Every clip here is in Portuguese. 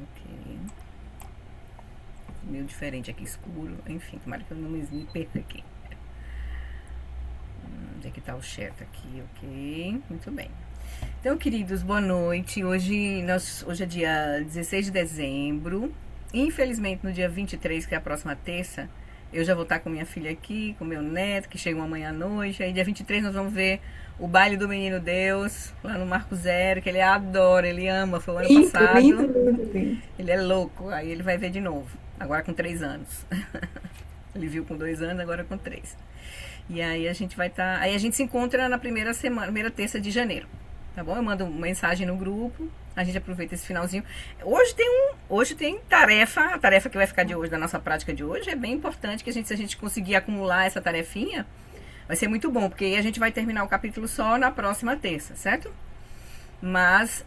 Ok. Meio diferente aqui, escuro. Enfim, tomara que eu não me perca aqui. Onde é que tá o chat aqui? Ok. Muito bem. Então, queridos, boa noite. Hoje é dia 16 de dezembro. Infelizmente, no dia 23, que é a próxima terça, eu já vou estar com minha filha aqui, com meu neto, que chega amanhã à noite. Aí, dia 23, nós vamos ver o baile do Menino Deus, lá no Marco Zero, que ele adora, ele ama. Foi o ano Lindo, lindo, passado. lindo, lindo. Ele é louco. Aí ele vai ver de novo. Agora com 3 anos. Ele viu com 2 anos, agora com 3. E aí a gente vai estar. Aí a gente se encontra na primeira semana, primeira terça de janeiro. Tá bom? Eu mando uma mensagem no grupo. A gente aproveita esse finalzinho. Hoje tem tarefa. A tarefa que vai ficar de hoje, da nossa prática de hoje, é bem importante que se a gente conseguir acumular essa tarefinha, vai ser muito bom, porque aí a gente vai terminar o capítulo só na próxima terça, certo? Mas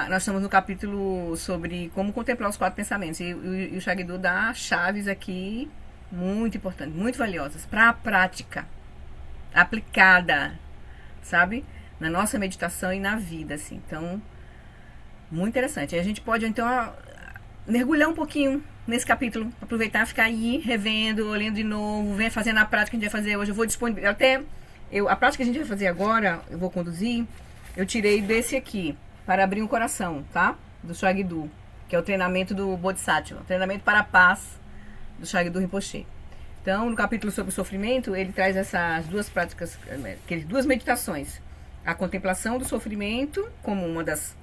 nós estamos no capítulo sobre como contemplar os 4 pensamentos. E o Shagdu dá chaves aqui muito importantes, muito valiosas para a prática aplicada, sabe? Na nossa meditação e na vida, assim. Então, muito interessante. E a gente pode, então, mergulhar um pouquinho nesse capítulo, aproveitar, ficar aí revendo, olhando de novo, fazendo a prática que a gente vai fazer hoje. Eu vou disponibilizar, a prática que a gente vai fazer agora, eu vou conduzir, eu tirei desse aqui, para abrir um coração, tá? Do Shagdu, que é o treinamento do Bodhisattva, treinamento para a paz do Shagdu Rinpoche. Então, no capítulo sobre o sofrimento, ele traz essas duas práticas, duas meditações. A contemplação do sofrimento, como uma das,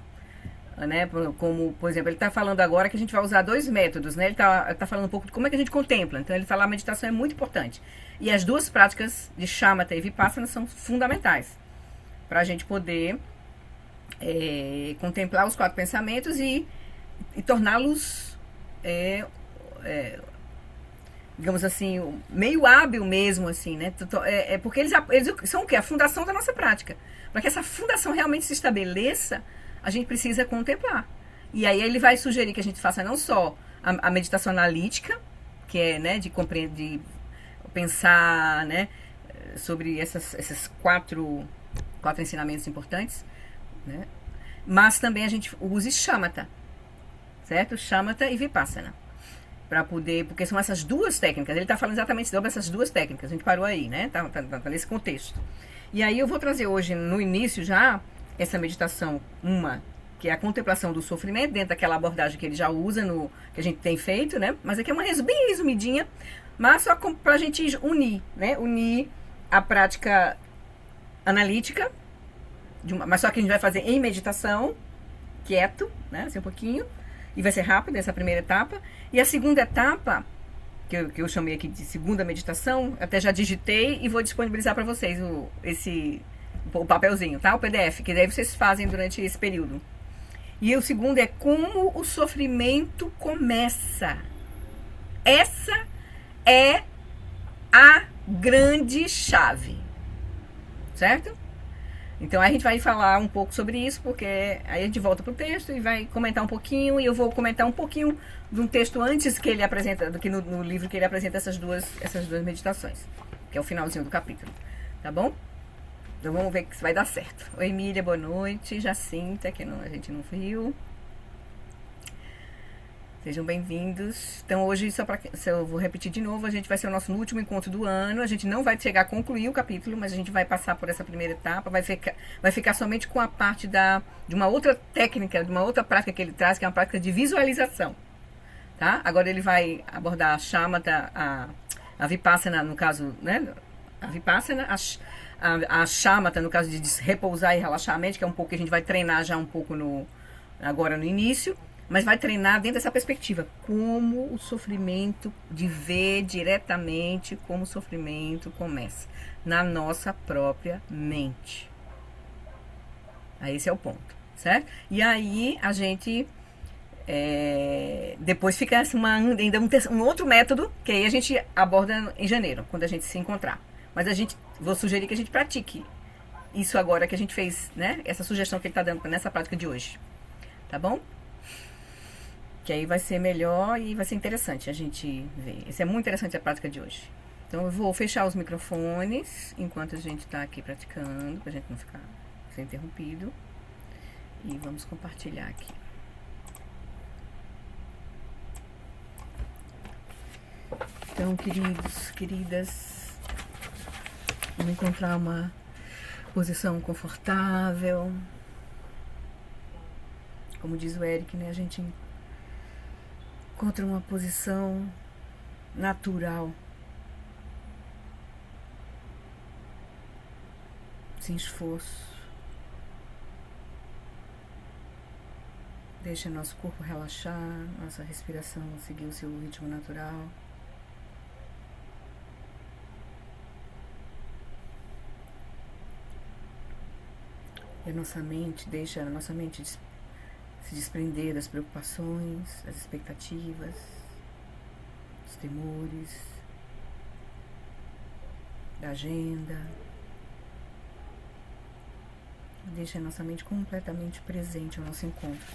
né, como, por exemplo, ele está falando agora que a gente vai usar 2 métodos, né? Ele tá falando um pouco de como é que a gente contempla. Então, ele fala que a meditação é muito importante. E as duas práticas de Shamatha e Vipassana são fundamentais para a gente poder contemplar os 4 pensamentos e torná-los, digamos assim, meio hábil mesmo, assim, né? Porque eles são o quê? A fundação da nossa prática. Para que essa fundação realmente se estabeleça, a gente precisa contemplar. E aí ele vai sugerir que a gente faça não só a meditação analítica, que é, né, de compreender, de pensar, né, sobre esses quatro ensinamentos importantes, né? Mas também a gente use Shamatha, certo? Shamatha e Vipassana. Para poder, porque são essas duas técnicas. Ele está falando exatamente sobre essas duas técnicas. A gente parou aí, né? Tá nesse contexto. E aí eu vou trazer hoje, no início já, essa meditação, uma, que é a contemplação do sofrimento, dentro daquela abordagem que ele já usa, que a gente tem feito, né? Mas aqui é uma bem resumidinha, mas só para a gente unir, né? Unir a prática analítica, mas só que a gente vai fazer em meditação, quieto, né? Assim um pouquinho. E vai ser rápido essa primeira etapa. E a segunda etapa, que eu chamei aqui de segunda meditação, até já digitei e vou disponibilizar para vocês o papelzinho, tá? O PDF, que daí vocês fazem durante esse período. E o segundo é como o sofrimento começa. Essa é a grande chave, certo? Então a gente vai falar um pouco sobre isso, porque aí a gente volta pro texto e vai comentar um pouquinho, e eu vou comentar um pouquinho de um texto antes que ele apresenta, do que no livro que ele apresenta essas duas meditações, que é o finalzinho do capítulo, tá bom? Então vamos ver se vai dar certo. Oi, Emília, boa noite. Jacinta, que a gente não viu. Sejam bem-vindos. Então hoje, eu vou repetir de novo, a gente vai ser o nosso último encontro do ano. A gente não vai chegar a concluir o capítulo, mas a gente vai passar por essa primeira etapa, vai ficar somente com a parte de uma outra técnica, de uma outra prática que ele traz, que é uma prática de visualização. Tá? Agora ele vai abordar a Shamatha, a Vipassana, no caso, né? A Vipassana, a Shamatha, no caso de repousar e relaxar a mente, que é um pouco que a gente vai treinar já um pouco agora no início. Mas vai treinar dentro dessa perspectiva, como o sofrimento, de ver diretamente como o sofrimento começa, na nossa própria mente. Aí esse é o ponto, certo? E aí a gente, depois fica ainda um outro método, que aí a gente aborda em janeiro, quando a gente se encontrar. Mas vou sugerir que a gente pratique isso agora que a gente fez, né? Essa sugestão que ele está dando nessa prática de hoje, tá bom? Que aí vai ser melhor e vai ser interessante a gente ver. Isso é muito interessante a prática de hoje. Então eu vou fechar os microfones enquanto a gente está aqui praticando, para a gente não ficar sem interrompido. E vamos compartilhar aqui. Então, queridos, queridas, vamos encontrar uma posição confortável. Como diz o Eric, né? A gente encontra uma posição natural, sem esforço. Deixa nosso corpo relaxar, nossa respiração seguir o seu ritmo natural. E a nossa mente, deixa a nossa mente se desprender das preocupações, das expectativas, dos temores, da agenda. Deixa a nossa mente completamente presente ao nosso encontro.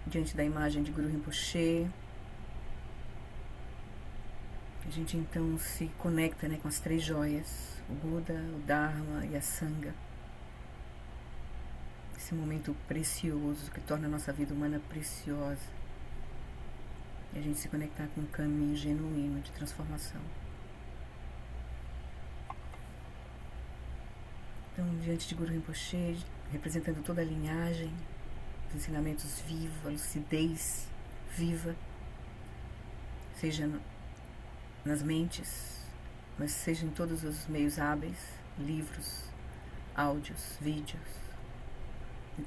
Diante da imagem de Guru Rinpoche, a gente então se conecta, né, com as 3 joias, o Buda, o Dharma e a Sangha. Esse momento precioso que torna a nossa vida humana preciosa. E a gente se conectar com um caminho genuíno de transformação. Então, diante de Guru Rinpoche, representando toda a linhagem, os ensinamentos vivos, a lucidez viva, seja nas mentes, mas seja em todos os meios hábeis, livros, áudios, vídeos,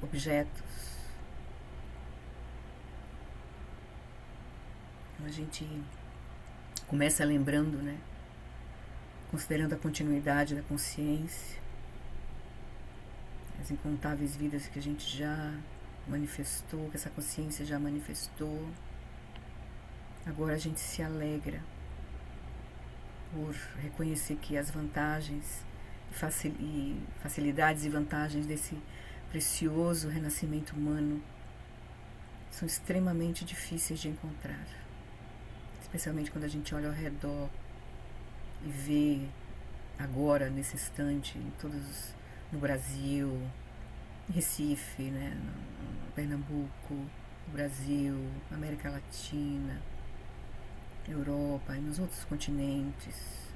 objetos. Então a gente começa lembrando, né? Considerando a continuidade da consciência, as incontáveis vidas que a gente já manifestou, que essa consciência já manifestou. Agora a gente se alegra por reconhecer que as vantagens e facilidades e vantagens desse precioso renascimento humano são extremamente difíceis de encontrar, especialmente quando a gente olha ao redor e vê agora, nesse instante, no Brasil, em Recife, né, no Pernambuco, no Brasil, na América Latina, na Europa e nos outros continentes,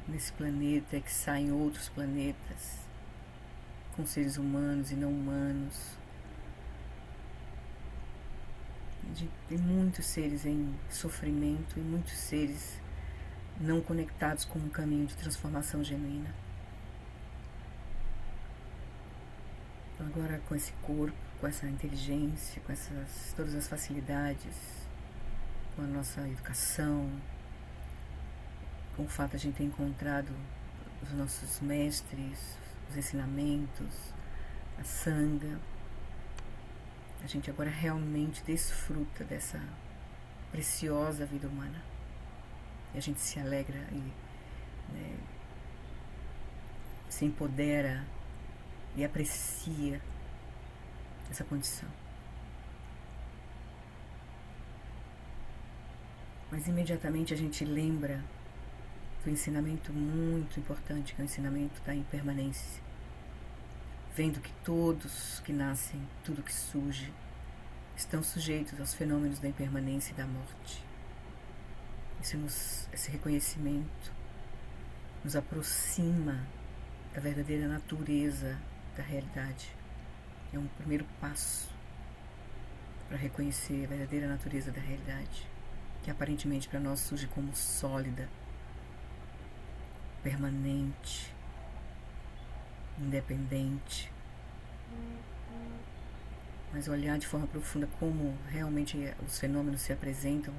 nesse planeta que sai em outros planetas, com seres humanos e não humanos. Tem muitos seres em sofrimento e muitos seres não conectados com um caminho de transformação genuína. Então agora, com esse corpo, com essa inteligência, com todas as facilidades, com a nossa educação, com o fato de a gente ter encontrado os nossos mestres, os ensinamentos, a Sangha, a gente agora realmente desfruta dessa preciosa vida humana. E a gente se alegra e, né, se empodera e aprecia essa condição. Mas imediatamente a gente lembra do ensinamento muito importante, que é o ensinamento da impermanência. Vendo que todos que nascem, tudo que surge, estão sujeitos aos fenômenos da impermanência e da morte. Esse reconhecimento nos aproxima da verdadeira natureza da realidade. É um primeiro passo para reconhecer a verdadeira natureza da realidade, que aparentemente para nós surge como sólida, permanente, independente. Mas olhar de forma profunda como realmente os fenômenos se apresentam,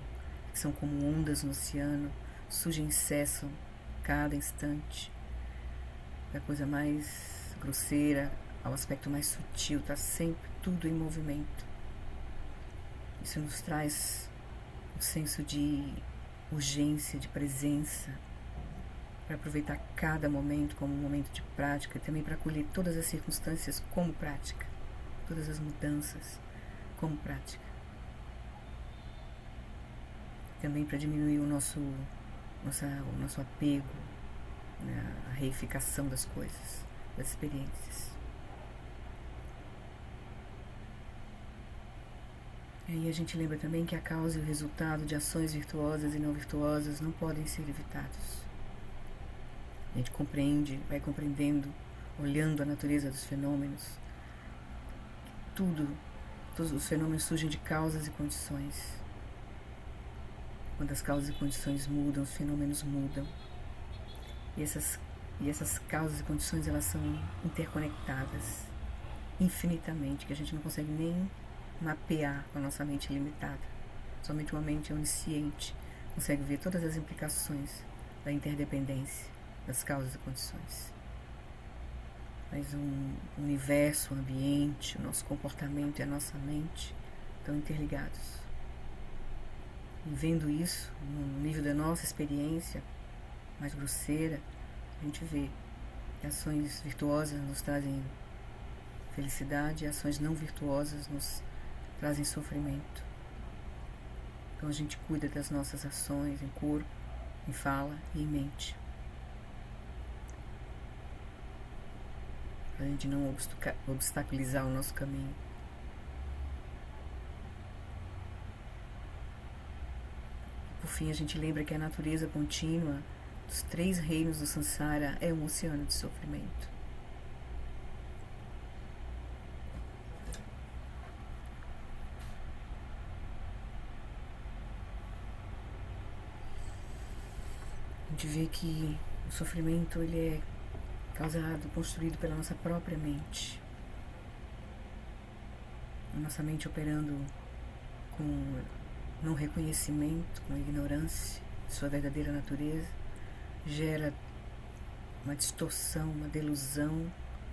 que são como ondas no oceano, surgem e cessam cada instante, da coisa mais grosseira ao aspecto mais sutil, está sempre tudo em movimento. Isso nos traz um senso de urgência, de presença, para aproveitar cada momento como um momento de prática e também para acolher todas as circunstâncias como prática, todas as mudanças como prática. Também para diminuir o nosso apego, né, a reificação das coisas, das experiências. E aí a gente lembra também que a causa e o resultado de ações virtuosas e não virtuosas não podem ser evitados. A gente compreende, vai compreendendo, olhando a natureza dos fenômenos. Todos os fenômenos surgem de causas e condições. Quando as causas e condições mudam, os fenômenos mudam. E essas causas e condições, elas são interconectadas infinitamente, que a gente não consegue nem mapear com a nossa mente limitada. Somente uma mente onisciente consegue ver todas as implicações da interdependência das causas e condições. Mas o universo, o ambiente, o nosso comportamento e a nossa mente estão interligados. E vendo isso, no nível da nossa experiência mais grosseira, a gente vê que ações virtuosas nos trazem felicidade e ações não virtuosas nos trazem sofrimento. Então a gente cuida das nossas ações em corpo, em fala e em mente. Para a gente não obstaculizar o nosso caminho. Por fim, a gente lembra que a natureza contínua dos 3 reinos do Sansara é um oceano de sofrimento. A gente vê que o sofrimento ele é causado, construído pela nossa própria mente. A nossa mente operando com não reconhecimento, com ignorância de sua verdadeira natureza, gera uma distorção, uma delusão,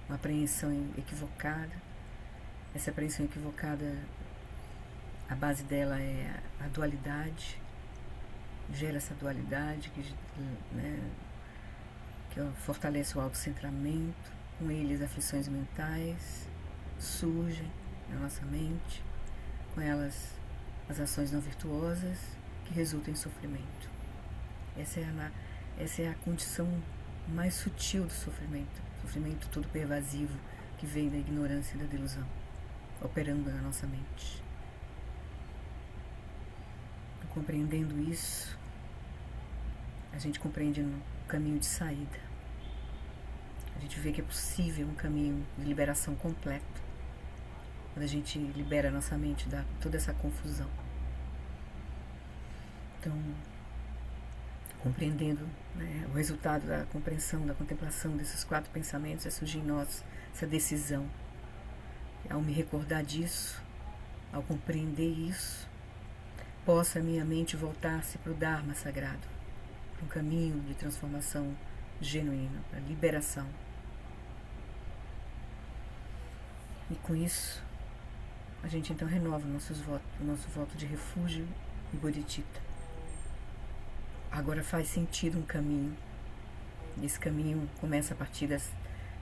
uma apreensão equivocada. Essa apreensão equivocada, a base dela é a dualidade, gera essa dualidade que fortalece o autocentramento, com eles aflições mentais surgem na nossa mente, com elas as ações não virtuosas que resultam em sofrimento. Essa é a condição mais sutil do sofrimento todo pervasivo que vem da ignorância e da delusão, operando na nossa mente. Compreendendo isso, a gente compreende o caminho de saída. A gente vê que é possível um caminho de liberação completo, quando a gente libera a nossa mente de toda essa confusão. Então, compreendendo o resultado da compreensão, da contemplação desses 4 pensamentos, é surgir em nós essa decisão. Ao me recordar disso, ao compreender isso, possa a minha mente voltar-se para o Dharma sagrado, para um caminho de transformação genuína, para liberação. E com isso, a gente então renova o nosso voto de refúgio e bodhicitta. Agora faz sentido um caminho. E esse caminho começa a partir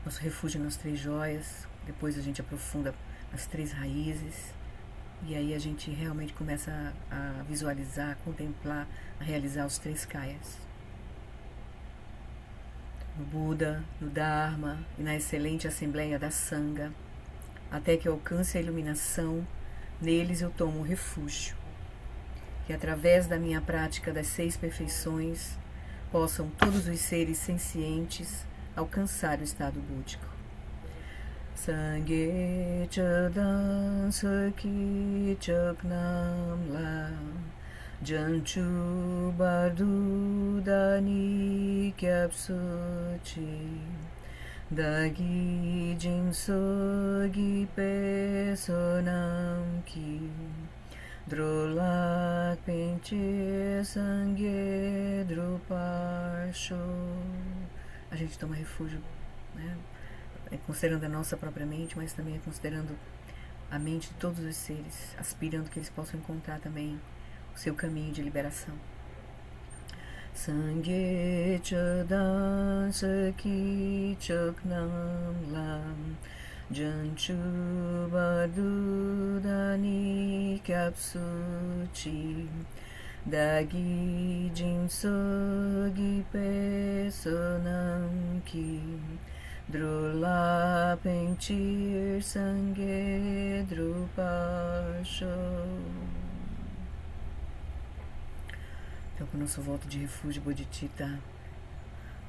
nosso refúgio nas 3 joias, depois a gente aprofunda as 3 raízes, e aí a gente realmente começa a visualizar, a contemplar, a realizar os 3 kayas. No Buda, no Dharma e na excelente assembleia da Sangha, até que eu alcance a iluminação, neles eu tomo refúgio. Que através da minha prática das 6 perfeições, possam todos os seres sencientes alcançar o estado búdico. Sangye chadan saki chaknam la janchu bardu dani kyapsuchi dagi jinsogi pesonam ki Drolak Pinche Sangye Druparsho. A gente toma refúgio, considerando a nossa própria mente, mas também considerando a mente de todos os seres, aspirando que eles possam encontrar também o seu caminho de liberação. Sangye Chadan Saki Chaknam Lam Janchu Badudani Kapsuchi Dagi Jinsogi Pesonam Ki Drula Penchir Sangye Drupasho. Então, com o nosso voto de refúgio Bodhicitta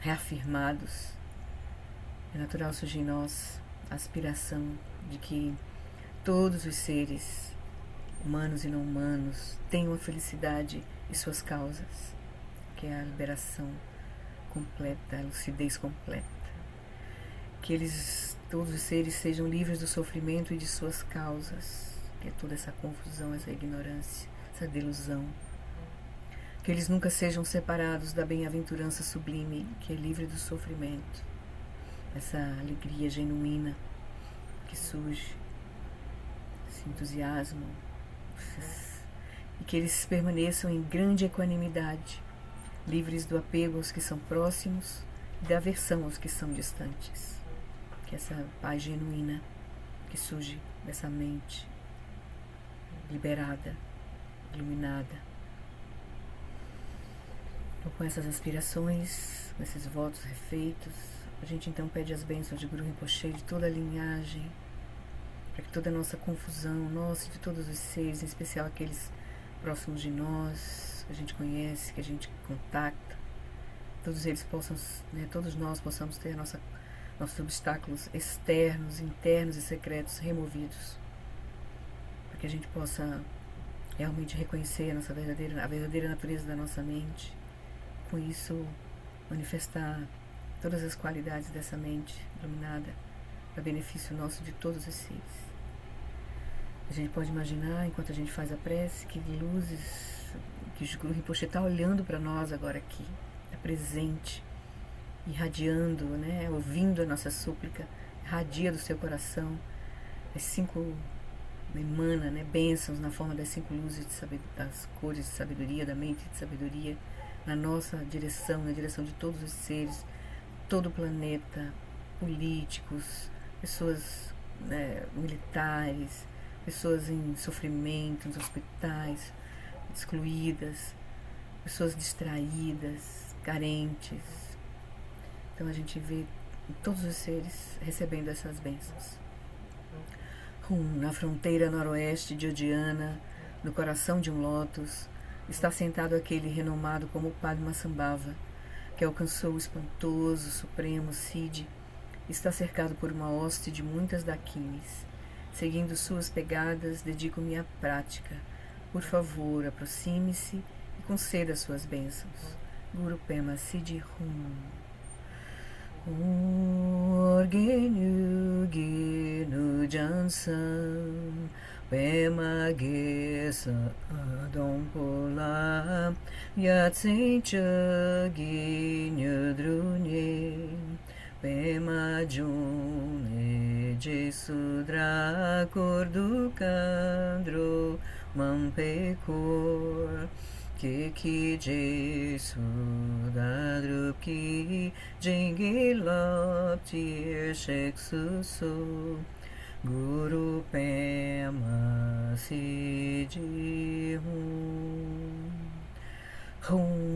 reafirmados, é natural surgir em nós a aspiração de que todos os seres, humanos e não humanos, tenham a felicidade e suas causas, que é a liberação completa, a lucidez completa. Que eles, todos os seres, sejam livres do sofrimento e de suas causas, que é toda essa confusão, essa ignorância, essa delusão. Que eles nunca sejam separados da bem-aventurança sublime, que é livre do sofrimento, essa alegria genuína que surge, esse entusiasmo, e que eles permaneçam em grande equanimidade, livres do apego aos que são próximos e da aversão aos que são distantes. Que essa paz genuína que surge dessa mente liberada, iluminada. Então, com essas aspirações, com esses votos refeitos, a gente então pede as bênçãos de Guru Rinpoche, de toda a linhagem, para que toda a nossa confusão, nossa e de todos os seres, em especial aqueles próximos de nós, que a gente conhece, que a gente contacta, todos eles possam, todos nós possamos ter nossos obstáculos externos, internos e secretos removidos, para que a gente possa realmente reconhecer a verdadeira natureza da nossa mente, com isso manifestar todas as qualidades dessa mente iluminada para benefício nosso de todos os seres. A gente pode imaginar, enquanto a gente faz a prece, que luzes, que o Guru Rinpoche está olhando para nós agora aqui, está presente, irradiando, ouvindo a nossa súplica, irradia do seu coração, as 5 emana, bênçãos na forma das 5 luzes das cores de sabedoria, da mente de sabedoria, na nossa direção, na direção de todos os seres, todo o planeta, políticos, pessoas militares, pessoas em sofrimento, nos hospitais, excluídas, pessoas distraídas, carentes. Então a gente vê todos os seres recebendo essas bênçãos. Na fronteira noroeste de Odiana, no coração de um lótus, está sentado aquele renomado como Padmasambhava, que alcançou o espantoso, supremo Siddhi, está cercado por uma hoste de muitas dakinis. Seguindo suas pegadas, dedico-me à prática. Por favor, aproxime-se e conceda suas bênçãos. Guru Pema Siddhi Hum. Orgenu Genu Jansam Pema Gesa Adompola Yatsincha Ginyudrunye Pema June Jesudra Kordukandro Mampekor Keki Jesudadruki Jingilopti Sheksusu Guru Pema Siddhi Hum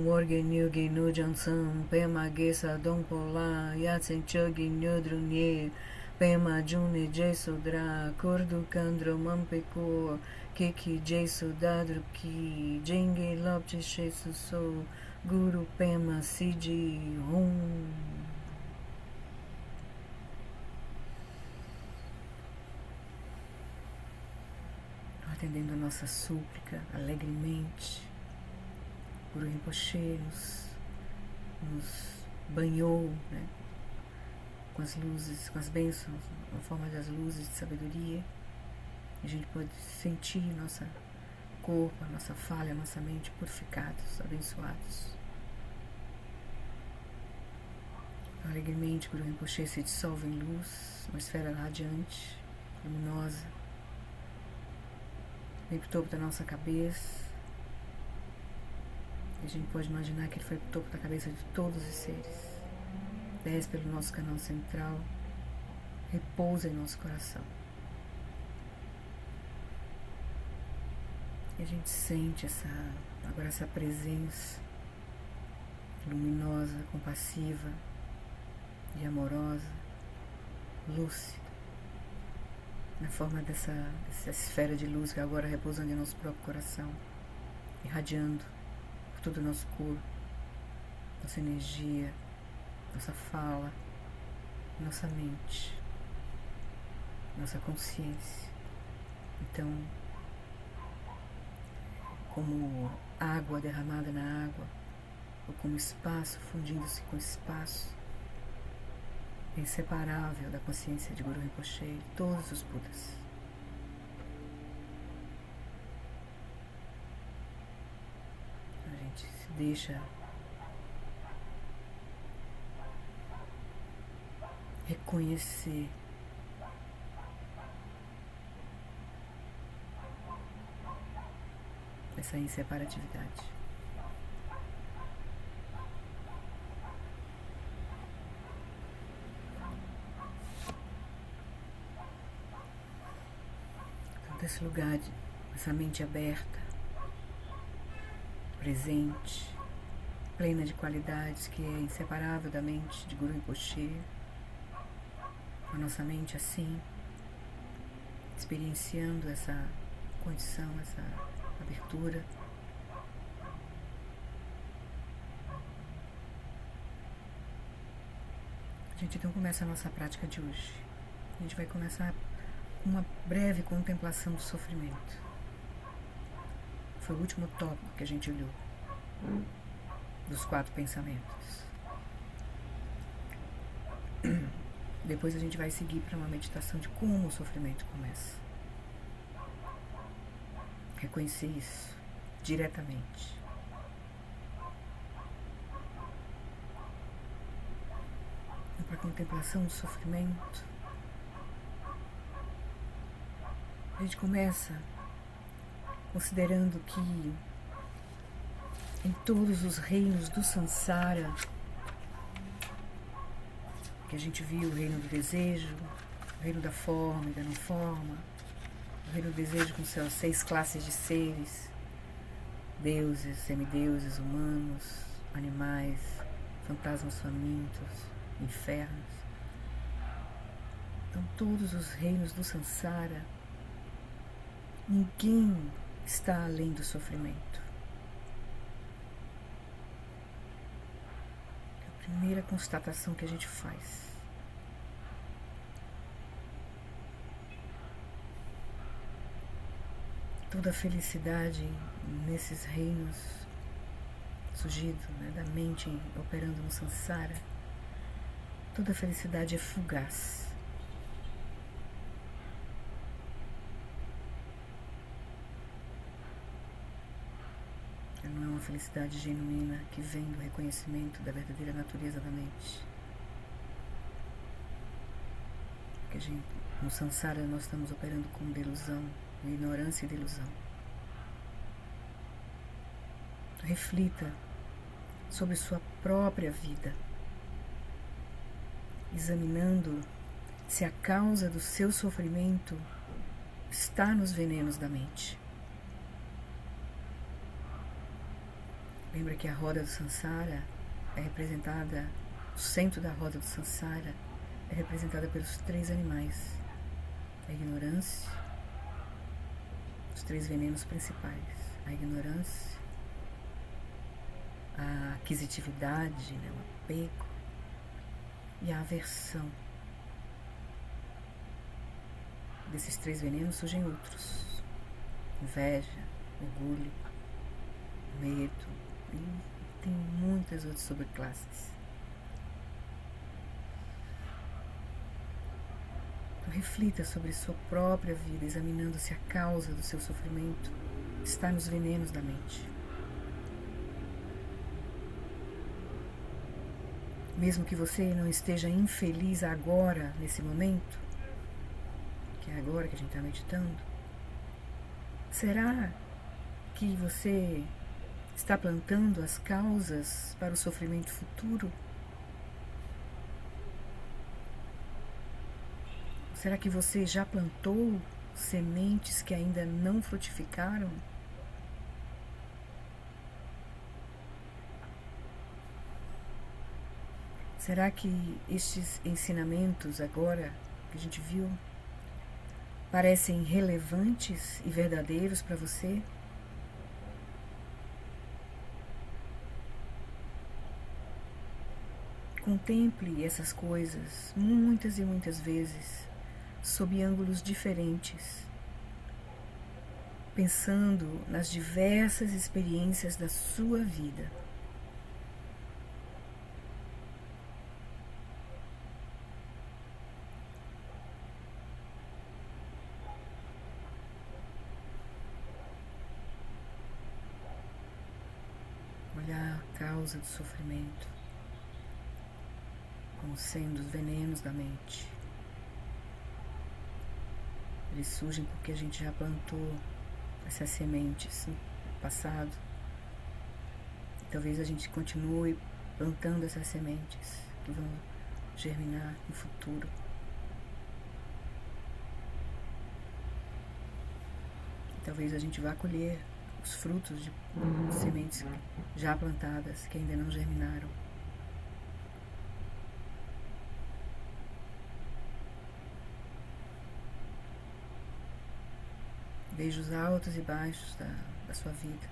Orgenyu Ginu Jansam Pema Gesa Dompola Yatsen Chogi Nyudrunye Pema June Jesudra Kordukandro Mampekor Keki Jesudadruki Jenge Lopti Sheksusu Guru Pema Siddhi Hum. Atendendo a nossa súplica alegremente, Guru Rinpoche nos banhou com as luzes, com as bênçãos, na forma das luzes de sabedoria. A gente pode sentir nosso corpo, a nossa fala, a nossa mente purificados, abençoados. Alegremente, Guru Rinpoche se dissolve em luz, uma esfera radiante, luminosa. Vem para o topo da nossa cabeça. E a gente pode imaginar que ele foi para o topo da cabeça de todos os seres. Desce pelo nosso canal central, repousa em nosso coração. E a gente sente agora essa presença luminosa, compassiva e amorosa, lúcida, na forma dessa esfera de luz que agora repousando em nosso próprio coração, irradiando por todo o nosso corpo, nossa energia, nossa fala, nossa mente, nossa consciência. Então, como água derramada na água, ou como espaço fundindo-se com espaço, é inseparável da consciência de Guru Rinpoche e todos os Budas. A gente se deixa reconhecer essa inseparatividade. Então, desse lugar, essa mente aberta, presente, plena de qualidades, que é inseparável da mente de Guru Rinpoche, com a nossa mente assim, experienciando essa condição, essa abertura. A gente então começa a nossa prática de hoje. A gente vai começar com uma breve contemplação do sofrimento. Foi o último tópico que a gente olhou, dos 4 pensamentos. Depois a gente vai seguir para uma meditação de como o sofrimento começa. Reconhecer isso diretamente. Para a contemplação do sofrimento, a gente começa considerando que em todos os reinos do Sansara, que a gente viu, o reino do desejo, o reino da forma e da não forma, o reino do desejo com suas 6 classes de seres, deuses, semideuses, humanos, animais, fantasmas famintos, infernos. Então, todos os reinos do Sansara, ninguém está além do sofrimento. É a primeira constatação que a gente faz. Toda a felicidade nesses reinos surgido, né, da mente operando no Sansara, toda a felicidade é fugaz. Não é uma felicidade genuína que vem do reconhecimento da verdadeira natureza da mente. Porque no Sansara nós estamos operando com delusão, ignorância e delusão. Reflita sobre sua própria vida, examinando se a causa do seu sofrimento está nos venenos da mente. Lembra que a roda do Sansara é representada, o centro da roda do Sansara é representada pelos 3 animais: a ignorância, os 3 venenos principais: a ignorância, a aquisitividade, né, o apego, e a aversão. Desses 3 venenos surgem outros: inveja, orgulho, medo, e tem muitas outras subclasses. Então, reflita sobre sua própria vida, examinando se a causa do seu sofrimento está nos venenos da mente. Mesmo que você não esteja infeliz agora, nesse momento, que é agora que a gente está meditando, será que você está plantando as causas para o sofrimento futuro? Será que você já plantou sementes que ainda não frutificaram? Será que estes ensinamentos agora que a gente viu parecem relevantes e verdadeiros para você? Contemple essas coisas muitas e muitas vezes, sob ângulos diferentes, pensando nas diversas experiências da sua vida. Olhar a causa do sofrimento como sendo os venenos da mente. Eles surgem porque a gente já plantou essas sementes no passado. E talvez a gente continue plantando essas sementes que vão germinar no futuro. E talvez a gente vá colher os frutos de sementes já plantadas que ainda não germinaram. Veja os altos e baixos da sua vida.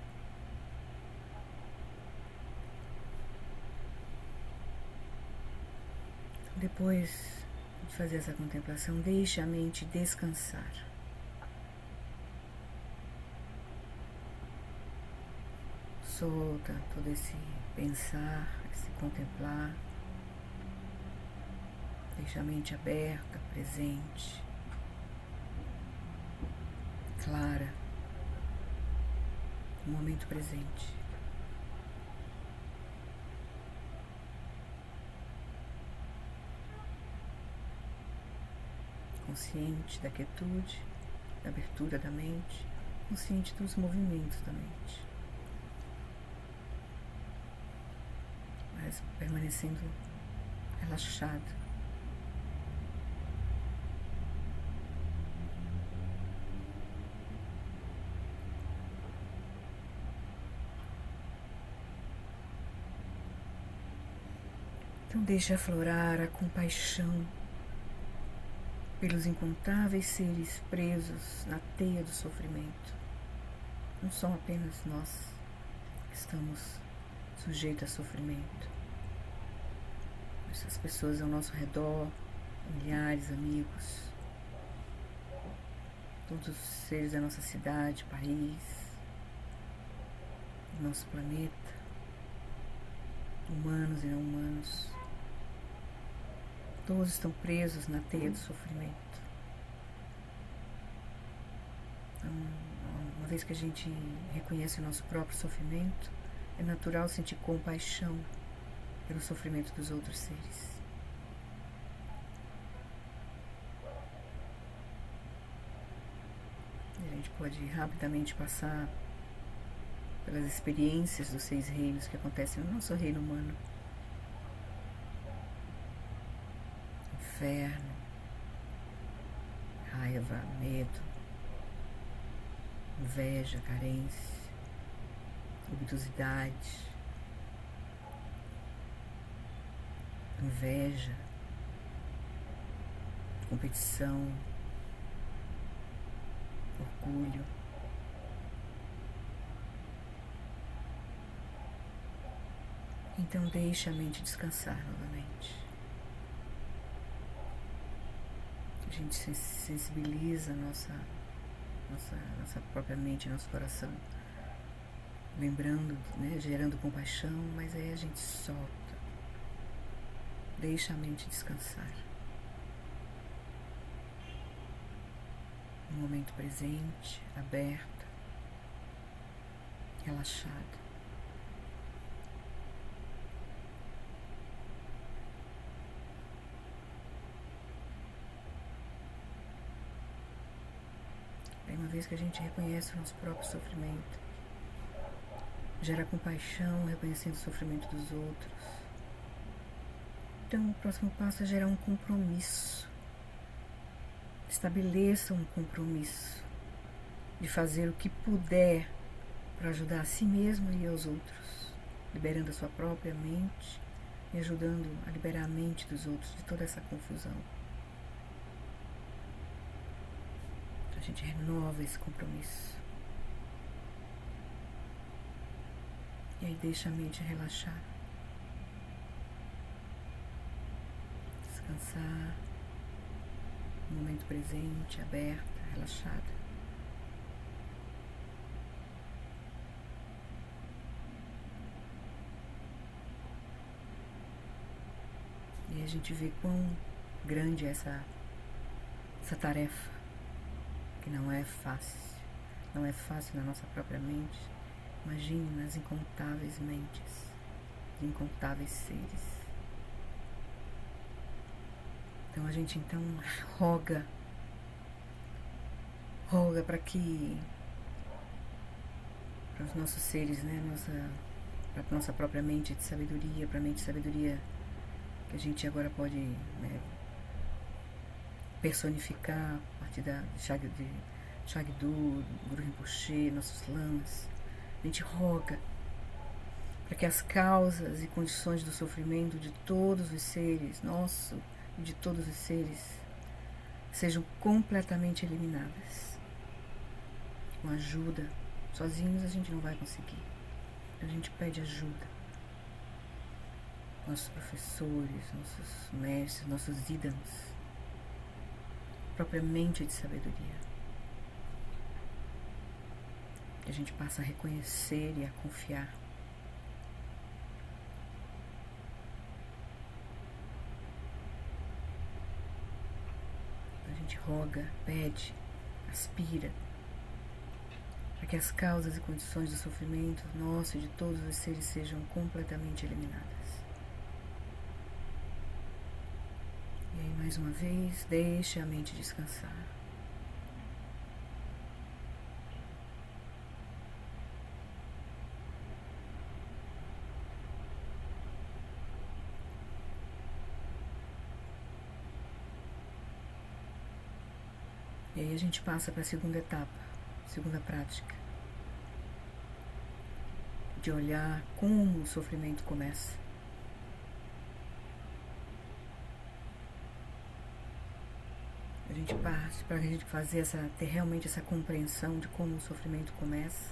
Depois de fazer essa contemplação, deixe a mente descansar. Solta todo esse pensar, esse contemplar. Deixa a mente aberta, presente, clara, no momento presente. Consciente da quietude, da abertura da mente, consciente dos movimentos da mente, mas permanecendo relaxado. Então deixe aflorar a compaixão pelos incontáveis seres presos na teia do sofrimento. Não são apenas nós que estamos sujeitos a sofrimento. Essas pessoas ao nosso redor, familiares, amigos, todos os seres da nossa cidade, país, do nosso planeta, humanos e não humanos. Todos estão presos na teia do sofrimento. Então, uma vez que a gente reconhece o nosso próprio sofrimento, é natural sentir compaixão pelo sofrimento dos outros seres. A gente pode rapidamente passar pelas experiências dos 6 reinos que acontecem no nosso reino humano. Inferno, raiva, medo, inveja, carência, obtusidade, inveja, competição, orgulho. Então deixe a mente descansar novamente. A gente sensibiliza a nossa própria mente, nosso coração, lembrando, né, gerando compaixão, mas aí a gente solta, deixa a mente descansar. No momento presente, aberta, relaxada. Uma vez que a gente reconhece o nosso próprio sofrimento, gera compaixão, reconhecendo o sofrimento dos outros. Então, o próximo passo é gerar um compromisso. Estabeleça um compromisso de fazer o que puder para ajudar a si mesmo e aos outros, liberando a sua própria mente e ajudando a liberar a mente dos outros de toda essa confusão. A gente renova esse compromisso. E aí deixa a mente relaxar. descansar no momento presente, aberta, relaxada. E a gente vê quão grande é essa tarefa, que não é fácil. Não é fácil na nossa própria mente. Imagine nas incontáveis mentes, de incontáveis seres. Então a gente roga para que, para os nossos seres, né, para a nossa própria mente de sabedoria, para a mente de sabedoria que a gente agora pode, né, personificar a partir da Shagdu, Guru Rinpoche, nossos lamas. A gente roga para que as causas e condições do sofrimento de todos os seres, nosso e de todos os seres, sejam completamente eliminadas. Com ajuda, sozinhos a gente não vai conseguir. A gente pede ajuda. Nossos professores, nossos mestres, nossos ídanos, propriamente de sabedoria. Que a gente passa a reconhecer e a confiar. A gente roga, pede, aspira, para que as causas e condições do sofrimento nosso e de todos os seres sejam completamente eliminadas. E aí, mais uma vez, deixe a mente descansar. E aí a gente passa para a segunda etapa, segunda prática, de olhar como o sofrimento começa. A gente parte para a gente ter realmente essa compreensão de como o sofrimento começa.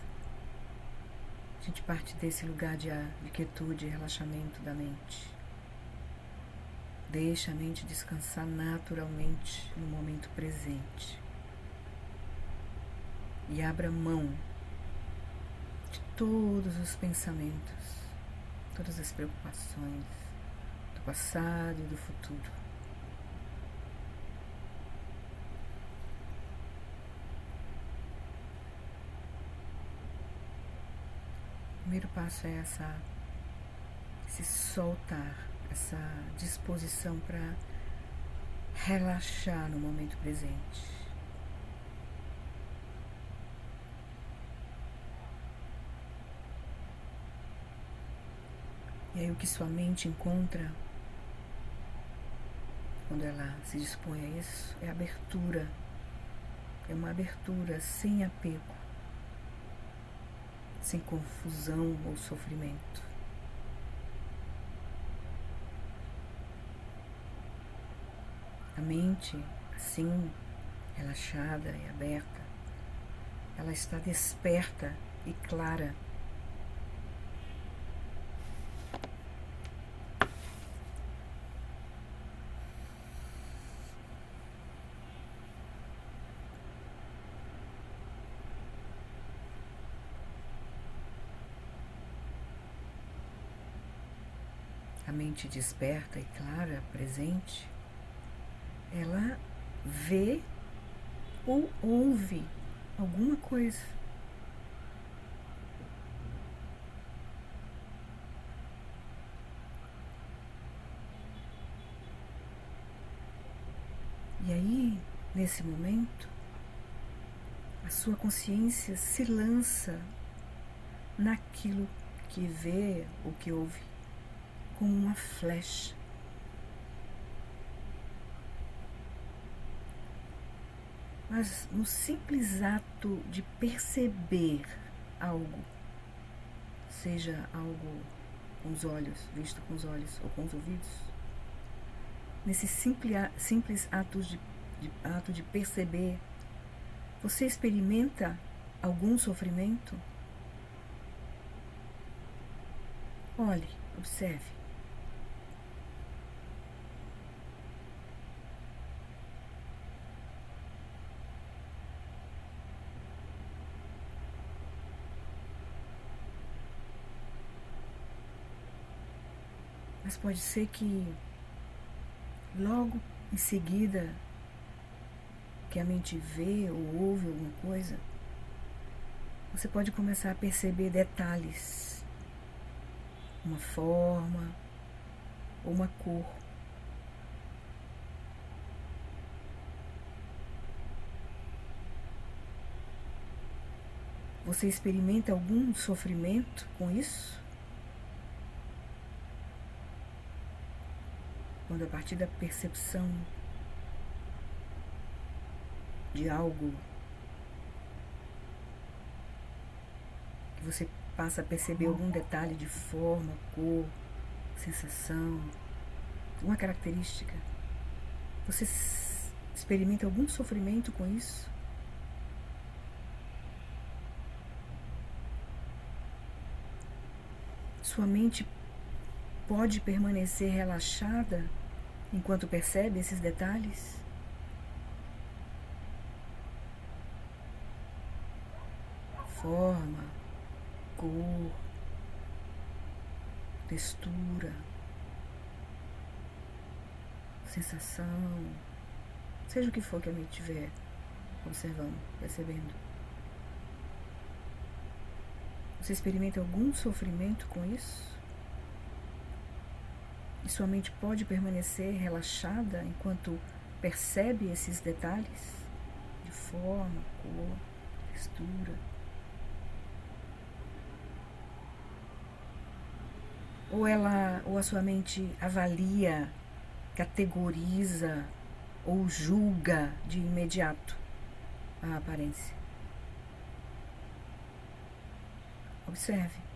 A gente parte desse lugar de quietude e relaxamento da mente. Deixa a mente descansar naturalmente no momento presente. E abra mão de todos os pensamentos, todas as preocupações do passado e do futuro. O primeiro passo é se soltar, essa disposição para relaxar no momento presente. E aí o que sua mente encontra quando ela se dispõe a isso é abertura. É uma abertura sem apego, sem confusão ou sofrimento. A mente, assim, relaxada e aberta, ela está desperta e clara. A mente desperta e clara, presente, ela vê ou ouve alguma coisa. E aí, nesse momento, a sua consciência se lança naquilo que vê ou que ouve, como uma flecha. Mas no simples ato de perceber algo, seja algo com os olhos, visto com os olhos ou com os ouvidos, nesse simples ato de perceber, você experimenta algum sofrimento? Olhe, observe. Mas pode ser que logo em seguida que a mente vê ou ouve alguma coisa, você pode começar a perceber detalhes, uma forma ou uma cor. Você experimenta algum sofrimento com isso? Quando a partir da percepção de algo que você passa a perceber algum detalhe de forma, cor, sensação, uma característica, você experimenta algum sofrimento com isso? Sua mente pode permanecer relaxada enquanto percebe esses detalhes? Forma, cor, textura, sensação, seja o que for que a mente estiver observando, percebendo. Você experimenta algum sofrimento com isso? E sua mente pode permanecer relaxada enquanto percebe esses detalhes de forma, cor, textura. Ou a sua mente avalia, categoriza ou julga de imediato a aparência. Observe.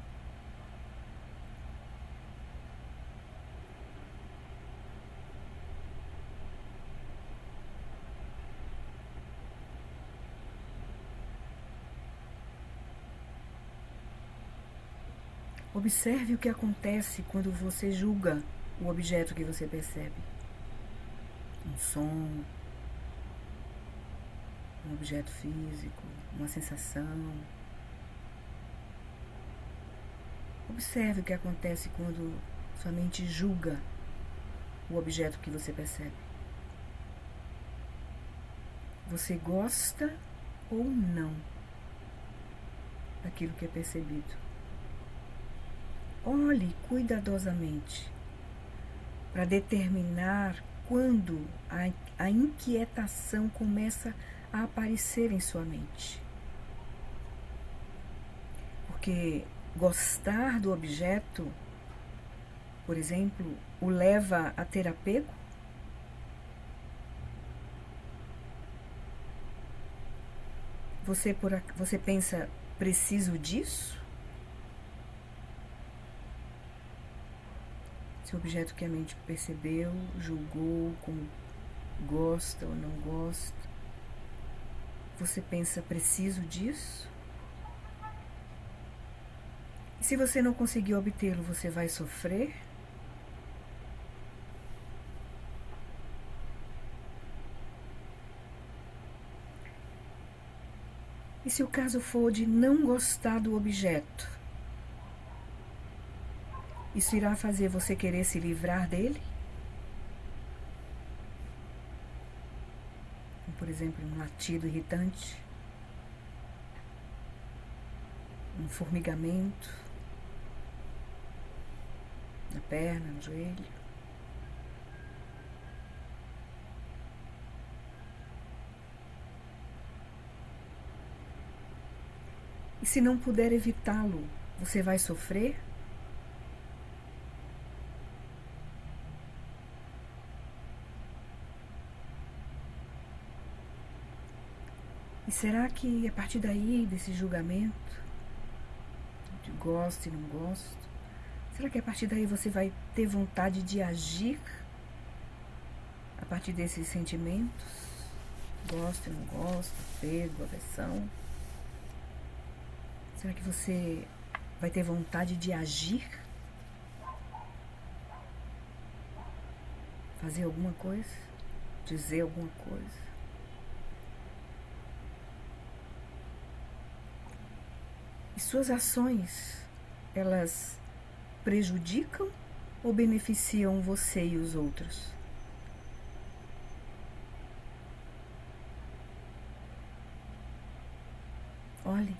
Observe o que acontece quando você julga o objeto que você percebe. Um som, um objeto físico, uma sensação. Observe o que acontece quando sua mente julga o objeto que você percebe. Você gosta ou não daquilo que é percebido? Olhe cuidadosamente para determinar quando a inquietação começa a aparecer em sua mente. Porque gostar do objeto, por exemplo, o leva a ter apego? Você pensa, preciso disso? Esse objeto que a mente percebeu, julgou como gosta ou não gosta. Você pensa, preciso disso? E se você não conseguir obtê-lo, você vai sofrer? E se o caso for de não gostar do objeto, isso irá fazer você querer se livrar dele? Por exemplo, um latido irritante, um formigamento na perna, no joelho. E se não puder evitá-lo, você vai sofrer? E será que a partir daí, desse julgamento, de gosto e não gosto, será que a partir daí você vai ter vontade de agir a partir desses sentimentos? Gosto e não gosto, apego, aversão. Será que você vai ter vontade de agir? Fazer alguma coisa? Dizer alguma coisa? E suas ações, elas prejudicam ou beneficiam você e os outros? Olhe.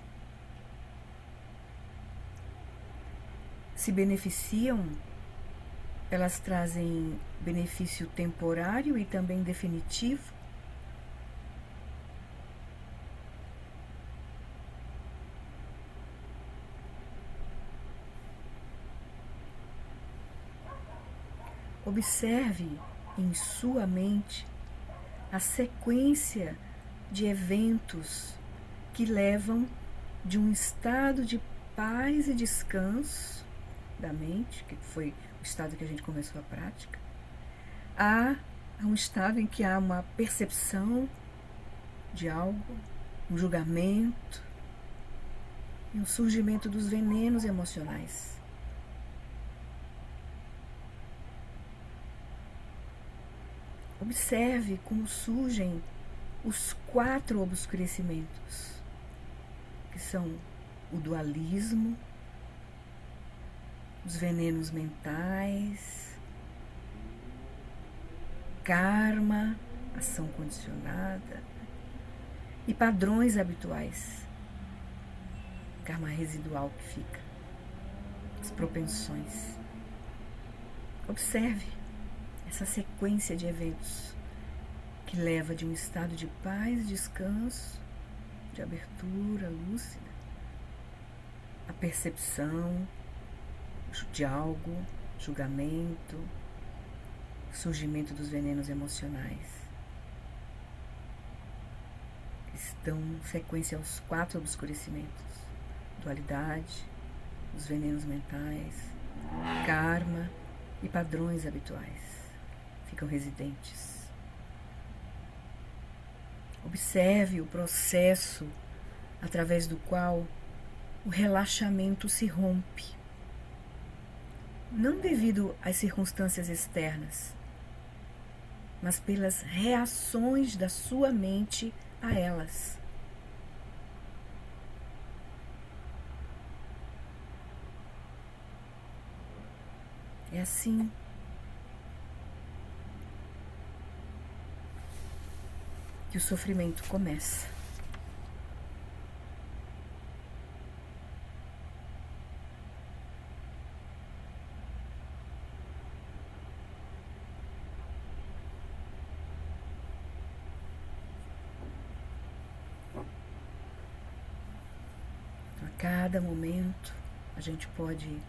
Se beneficiam, elas trazem benefício temporário e também definitivo? Observe em sua mente a sequência de eventos que levam de um estado de paz e descanso da mente, que foi o estado que a gente começou a prática, a um estado em que há uma percepção de algo, um julgamento e um surgimento dos venenos emocionais. Observe como surgem os 4 obscurecimentos, que são o dualismo, os venenos mentais, karma, ação condicionada e padrões habituais, karma residual que fica, as propensões. Observe essa sequência de eventos que leva de um estado de paz e descanso, de abertura lúcida, a percepção de algo, julgamento, surgimento dos venenos emocionais. Estão em sequência aos 4 obscurecimentos: dualidade, os venenos mentais, karma e padrões habituais. Ficam residentes. Observe o processo através do qual o relaxamento se rompe. Não devido às circunstâncias externas, mas pelas reações da sua mente a elas. É assim que o sofrimento começa. A cada momento a gente pode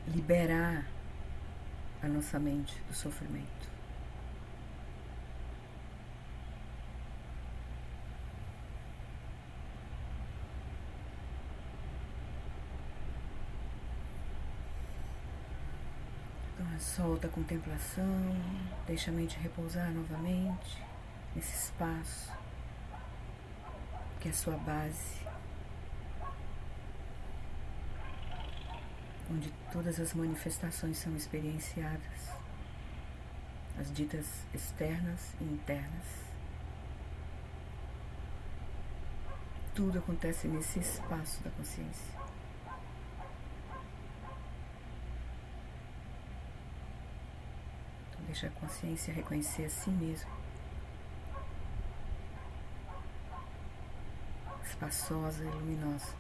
liberar a nossa mente do sofrimento. Então, solta a contemplação, deixa a mente repousar novamente nesse espaço que é a sua base, onde todas as manifestações são experienciadas, as ditas externas e internas. Tudo acontece nesse espaço da consciência. Então, deixa a consciência reconhecer a si mesmo, espaçosa e luminosa.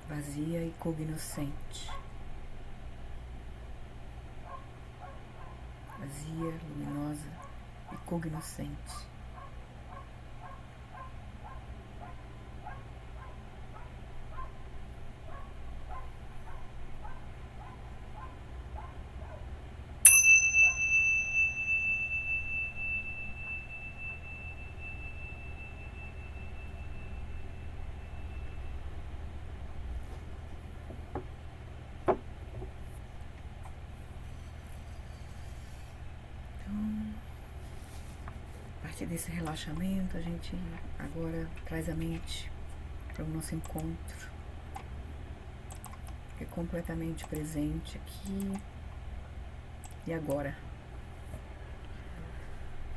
Vazia e cognoscente. Vazia, luminosa e cognoscente. A partir desse relaxamento, a gente agora traz a mente para o nosso encontro, que é completamente presente aqui e agora.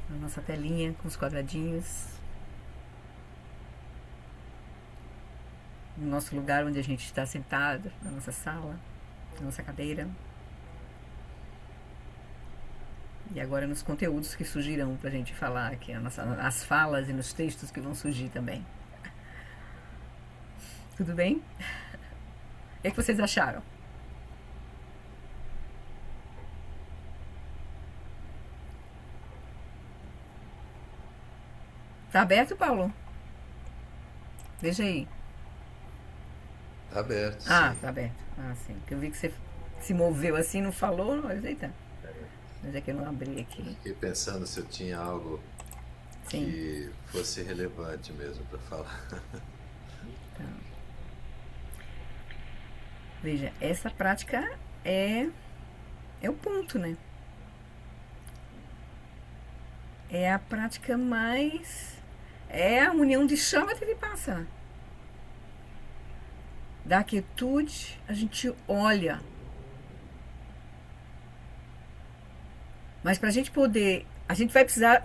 Na nossa telinha com os quadradinhos. no nosso lugar onde a gente está sentado, na nossa sala, na nossa cadeira. E agora nos conteúdos que surgirão pra gente falar aqui, as falas e nos textos que vão surgir também. Tudo bem? O que vocês acharam? Tá aberto, Paulo? Veja aí. Tá aberto, Ah, sim. tá aberto. Ah, sim. Porque eu vi que você se moveu assim, não falou, mas eita. Mas é que eu não abri aqui. Fiquei pensando se eu tinha algo Sim. que fosse relevante mesmo para falar. Tá. Veja, essa prática é, é o ponto, né? É a prática mais. É a união de chama e vipassana. Da quietude, a gente olha. Mas para a gente poder. A gente vai precisar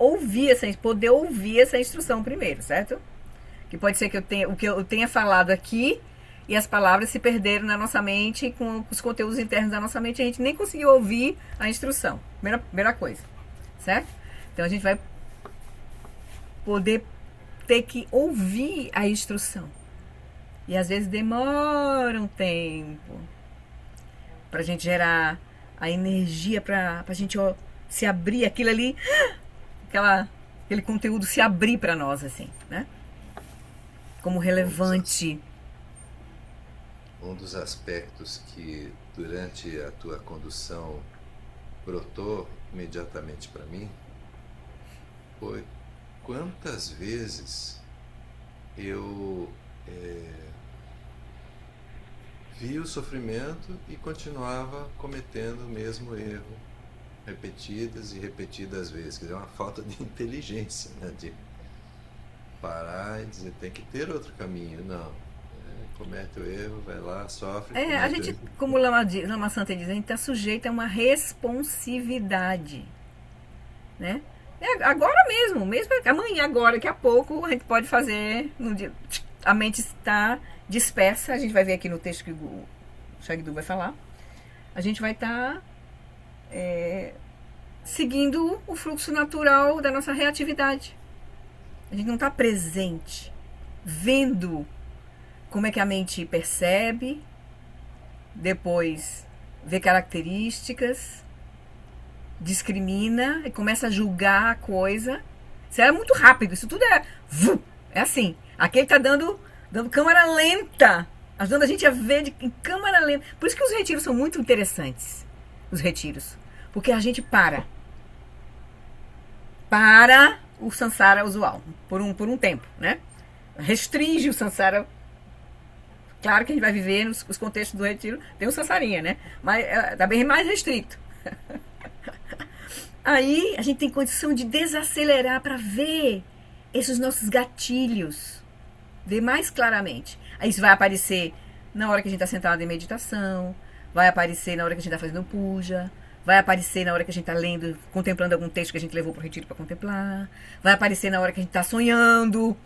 poder ouvir essa instrução primeiro, certo? Que pode ser que o que eu tenha falado aqui e as palavras se perderam na nossa mente, com os conteúdos internos da nossa mente, a gente nem conseguiu ouvir a instrução. Primeira coisa, certo? Então a gente vai poder ter que ouvir a instrução. E às vezes demora um tempo pra gente gerar a energia pra gente se abrir, aquilo ali, aquele conteúdo se abrir pra nós, assim, né? Como Um dos, as- relevante. um dos aspectos que durante a tua condução brotou imediatamente para mim foi quantas vezes eu vi o sofrimento e continuava cometendo o mesmo erro repetidas e repetidas vezes. Quer dizer, é uma falta de inteligência, né? De parar e dizer, tem que ter outro caminho. Não. Comete o erro, vai lá, sofre, A comete o gente, erro. como Lama Santa diz, a gente está sujeito a uma responsividade, né? Agora mesmo amanhã, agora, daqui a pouco, a gente pode fazer, a mente está dispersa, a gente vai ver aqui no texto que o Shagdu vai falar, a gente vai estar seguindo o fluxo natural da nossa reatividade. A gente não está presente, vendo como é que a mente percebe, depois vê características, discrimina e começa a julgar a coisa. Isso é muito rápido, isso tudo é assim. Aqui ele está dando câmera lenta, ajudando a gente a ver em câmera lenta. Por isso que os retiros são muito interessantes, os retiros. Porque a gente para o samsara usual, por um tempo, né? Restringe o samsara. Claro que a gente vai viver nos contextos do retiro, tem um sansarinha, né? Mas tá bem mais restrito. Aí a gente tem condição de desacelerar para ver esses nossos gatilhos, ver mais claramente. Aí isso vai aparecer na hora que a gente está sentado em meditação, vai aparecer na hora que a gente está fazendo puja, vai aparecer na hora que a gente está lendo, contemplando algum texto que a gente levou para o retiro para contemplar, vai aparecer na hora que a gente está sonhando,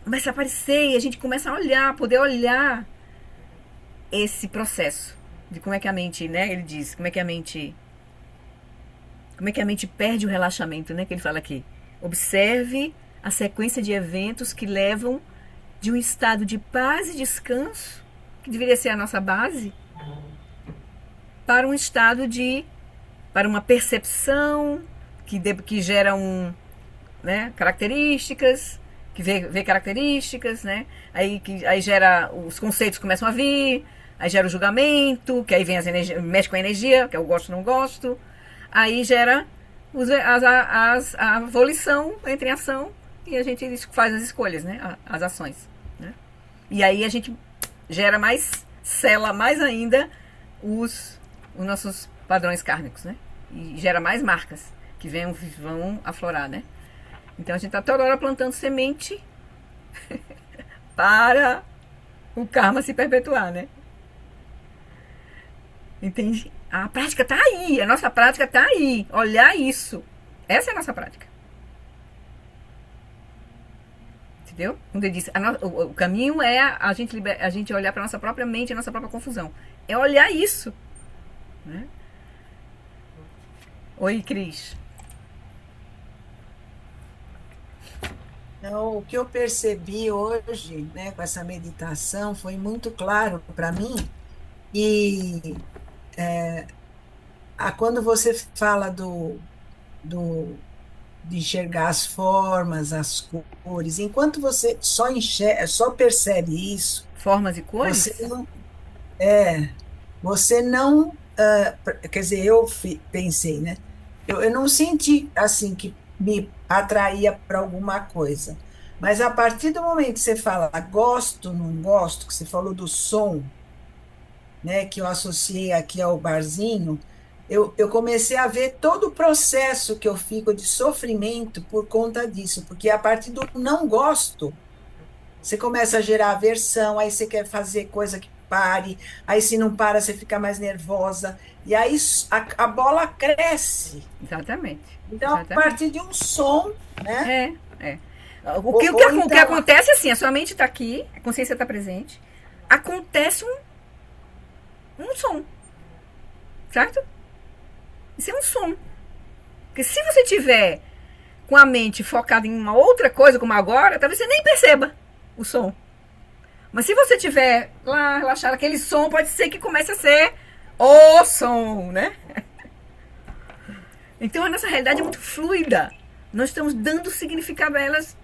começa a aparecer e a gente começa a olhar, poder olhar esse processo de como é que a mente, né? Ele diz, como é que a mente perde o relaxamento, né? Que ele fala aqui. Observe a sequência de eventos que levam de um estado de paz e descanso, que deveria ser a nossa base, para um estado para uma percepção que gera né, características, que vê características, né? Aí gera, os conceitos começam a vir, aí gera o julgamento, que aí vem mexe com a energia, que é o gosto ou não gosto, aí gera a volição, entra em ação e a gente faz as escolhas, né? As ações, né? E aí a gente sela mais ainda os nossos padrões kármicos, né? E gera mais marcas que vão aflorar, né? Então a gente está toda hora plantando semente para o karma se perpetuar, né? Entende? A prática está aí, a nossa prática está aí. Olhar isso. Essa é a nossa prática. Entendeu? Quando ele disse, o caminho é a gente olhar para a nossa própria mente, a nossa própria confusão. É olhar isso. Né? Oi, Cris. Então, o que eu percebi hoje, né, com essa meditação, foi muito claro para mim. E quando você fala do, de enxergar as formas, as cores, enquanto você só percebe isso, Formas e você cores? não, você não, quer dizer, pensei, né? Eu não senti assim que me atraía para alguma coisa. Mas a partir do momento que você fala gosto, não gosto, que você falou do som, né, que eu associei aqui ao barzinho, eu comecei a ver todo o processo que eu fico de sofrimento por conta disso, porque a partir do não gosto, você começa a gerar aversão, aí você quer fazer coisa que pare, aí se não para, você fica mais nervosa, e aí a bola cresce. Exatamente. Então, a Exatamente. partir de um som, né? É, é. Ou, ou O que então, acontece é assim, a sua mente está aqui, a consciência está presente, acontece um som, certo? Isso é um som. Porque se você tiver com a mente focada em uma outra coisa, como agora, talvez você nem perceba o som. Mas se você tiver lá relaxado, aquele som pode ser que comece a ser o som, né? Então a nossa realidade é muito fluida. Nós estamos dando significado a elas.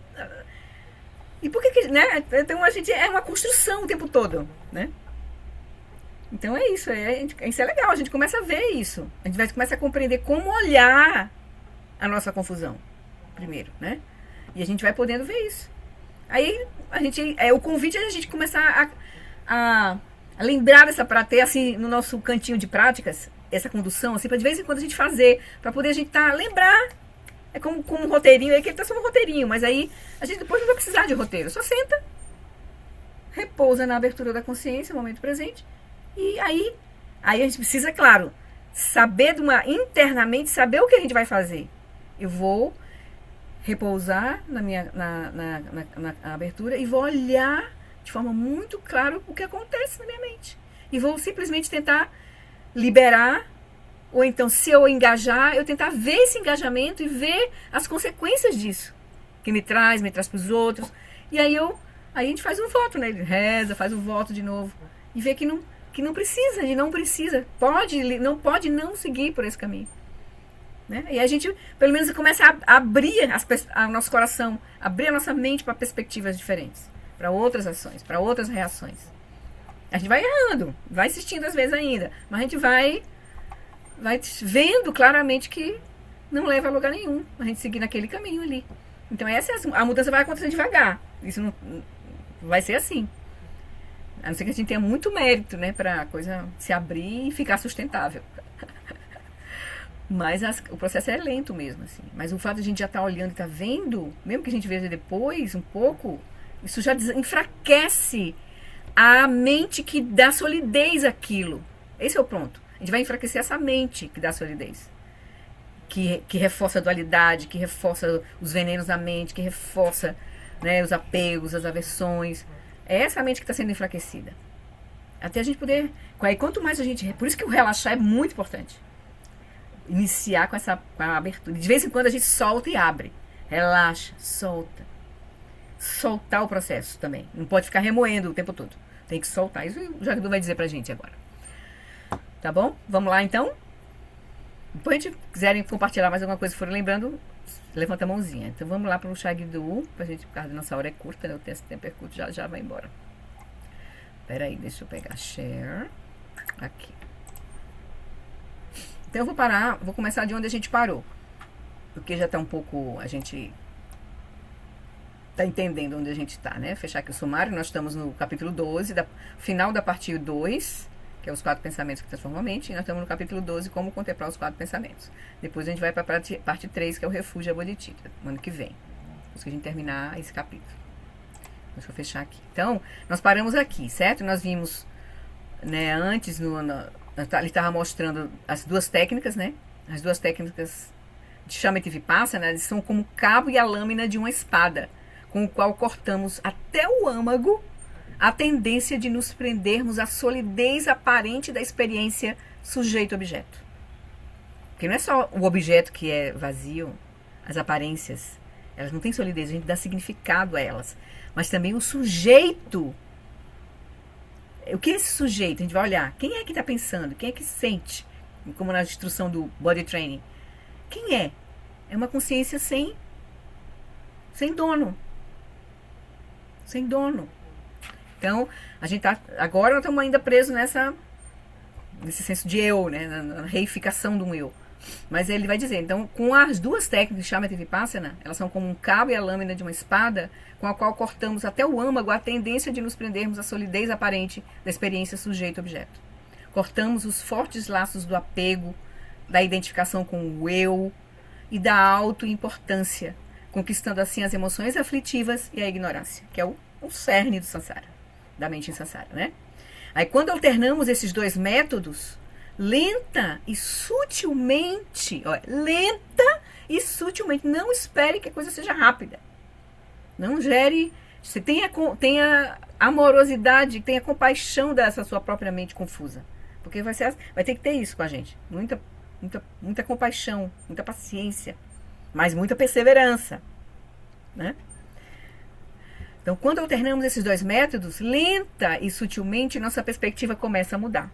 E por que, né? Então a gente é uma construção o tempo todo, né? Então é isso, isso é legal, a gente começa a ver isso. A gente vai começar a compreender como olhar a nossa confusão, primeiro, né? E a gente vai podendo ver isso. Aí o convite é a gente começar a lembrar dessa, para ter assim no nosso cantinho de práticas, essa condução, assim, para de vez em quando a gente fazer, para poder a gente lembrar. É como um roteirinho, aí que ele tá só um roteirinho, mas aí a gente depois não vai precisar de roteiro, só senta, repousa na abertura da consciência, no momento presente, e aí a gente precisa, claro, saber internamente, saber o que a gente vai fazer. Eu vou repousar na abertura e vou olhar de forma muito clara o que acontece na minha mente. E vou simplesmente tentar liberar, ou então, se eu engajar, eu tentar ver esse engajamento e ver as consequências disso. Que me traz para os outros. E aí a gente faz um voto, né? Ele reza, faz um voto de novo. E vê que não precisa, ele não precisa. Pode não seguir por esse caminho. Né? E a gente, pelo menos, começa a abrir o nosso coração, abrir a nossa mente para perspectivas diferentes, para outras ações, para outras reações. A gente vai errando, vai insistindo às vezes ainda, mas a gente vai vendo claramente que não leva a lugar nenhum a gente seguir naquele caminho ali. Então a mudança vai acontecer devagar. Isso não vai ser assim. A não ser que a gente tenha muito mérito, né, para a coisa se abrir e ficar sustentável. Mas o processo é lento mesmo, assim. Mas o fato de a gente já estar olhando e estar vendo, mesmo que a gente veja depois um pouco, isso já enfraquece a mente que dá solidez àquilo. Esse é o ponto. A gente vai enfraquecer essa mente que dá solidez. Que reforça a dualidade, que reforça os venenos da mente, que reforça, né, os apegos, as aversões. É essa mente que está sendo enfraquecida. Até a gente poder... Aí, quanto mais a gente... Por isso que o relaxar é muito importante. Iniciar com a abertura. De vez em quando a gente solta e abre. Relaxa, solta. Soltar o processo também. Não pode ficar remoendo o tempo todo. Tem que soltar. Isso o Jagdu vai dizer pra gente agora. Tá bom? Vamos lá então? Depois, se quiserem compartilhar mais alguma coisa, forem lembrando, levanta a mãozinha. Então vamos lá pro Jagdu, pra gente, por causa da nossa hora é curta, né? O tempo é curto, já vai embora. Pera aí, deixa eu pegar share. Aqui. Então eu vou começar de onde a gente parou. Porque já tá um pouco, a gente tá entendendo onde a gente tá, né? Fechar aqui o sumário, nós estamos no capítulo 12, final da parte 2, que é os 4 pensamentos que transformam a mente, e nós estamos no capítulo 12, como contemplar os 4 pensamentos. Depois a gente vai para a parte 3, que é o refúgio a Bodhicitta, no ano que vem. Depois que a gente terminar esse capítulo. Deixa eu fechar aqui. Então, nós paramos aqui, certo? Nós vimos, né, antes, ele estava mostrando as 2 técnicas, né? As 2 técnicas de Shamatha e Vipassana, eles são como o cabo e a lâmina de uma espada. com o qual cortamos até o âmago a tendência de nos prendermos à solidez aparente da experiência sujeito-objeto. Porque não é só o objeto que é vazio, as aparências, elas não têm solidez, a gente dá significado a elas. Mas também o sujeito. O que é esse sujeito? A gente vai olhar. Quem é que está pensando? Quem é que sente? Como na instrução do body training. Quem é? É uma consciência sem dono. Sem dono. Então, a gente tá, agora nós estamos ainda presos nesse senso de eu, né? Na reificação do eu. Mas ele vai dizer, então, com as duas técnicas de Shamatha e Vipassana, elas são como um cabo e a lâmina de uma espada, com a qual cortamos até o âmago a tendência de nos prendermos à solidez aparente da experiência sujeito-objeto. Cortamos os fortes laços do apego, da identificação com o eu e da autoimportância, conquistando assim as emoções aflitivas e a ignorância, que é o cerne do samsara, da mente em samsara, né? Aí quando alternamos esses dois métodos, lenta e sutilmente, não espere que a coisa seja rápida. Não gere, você tenha amorosidade, tenha compaixão dessa sua própria mente confusa. Porque vai ter que ter isso com a gente. Muita compaixão, muita paciência, mas muita perseverança, né? Então, quando alternamos esses dois métodos, lenta e sutilmente, nossa perspectiva começa a mudar.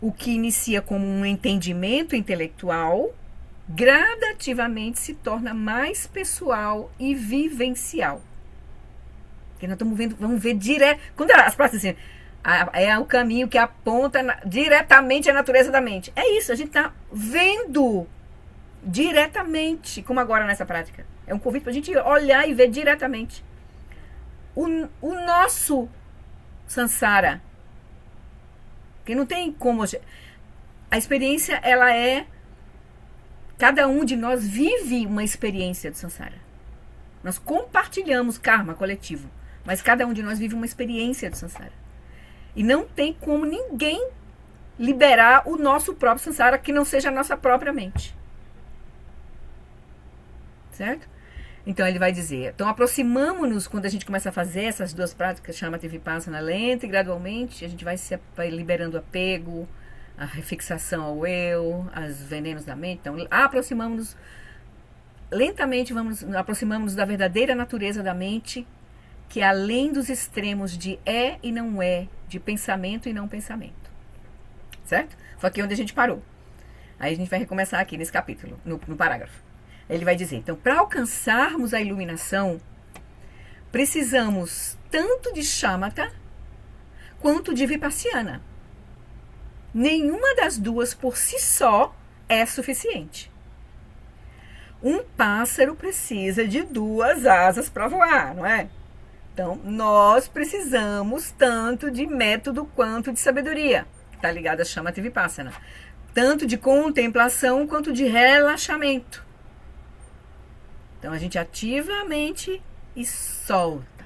O que inicia como um entendimento intelectual, gradativamente se torna mais pessoal e vivencial. Porque nós vamos ver direto. Quando as práticas assim, é o caminho que aponta diretamente a natureza da mente. É isso, a gente está vendo diretamente, como agora nessa prática. É um convite para a gente olhar e ver diretamente o nosso samsara. Porque não tem como. A experiência, ela é. Cada um de nós vive uma experiência do samsara. Nós compartilhamos karma coletivo. Mas cada um de nós vive uma experiência do samsara. E não tem como ninguém liberar o nosso próprio samsara que não seja a nossa própria mente. Certo? Então ele vai dizer, então aproximamos-nos quando a gente começa a fazer essas duas práticas, Shamatha e Vipassana, lenta e gradualmente, a gente vai liberando apego, a refixação ao eu, os venenos da mente. Então aproximamos-nos lentamente, aproximamos-nos da verdadeira natureza da mente, que é além dos extremos de é e não é, de pensamento e não pensamento. Certo? Foi aqui onde a gente parou. Aí a gente vai recomeçar aqui nesse capítulo, no parágrafo. Ele vai dizer, então, para alcançarmos a iluminação, precisamos tanto de Shamatha quanto de Vipassana. Nenhuma das duas por si só é suficiente. Um pássaro precisa de duas asas para voar, não é? Então, nós precisamos tanto de método quanto de sabedoria. Está ligado a Shamatha e Vipassana. Tanto de contemplação quanto de relaxamento. Então, a gente ativa a mente e solta.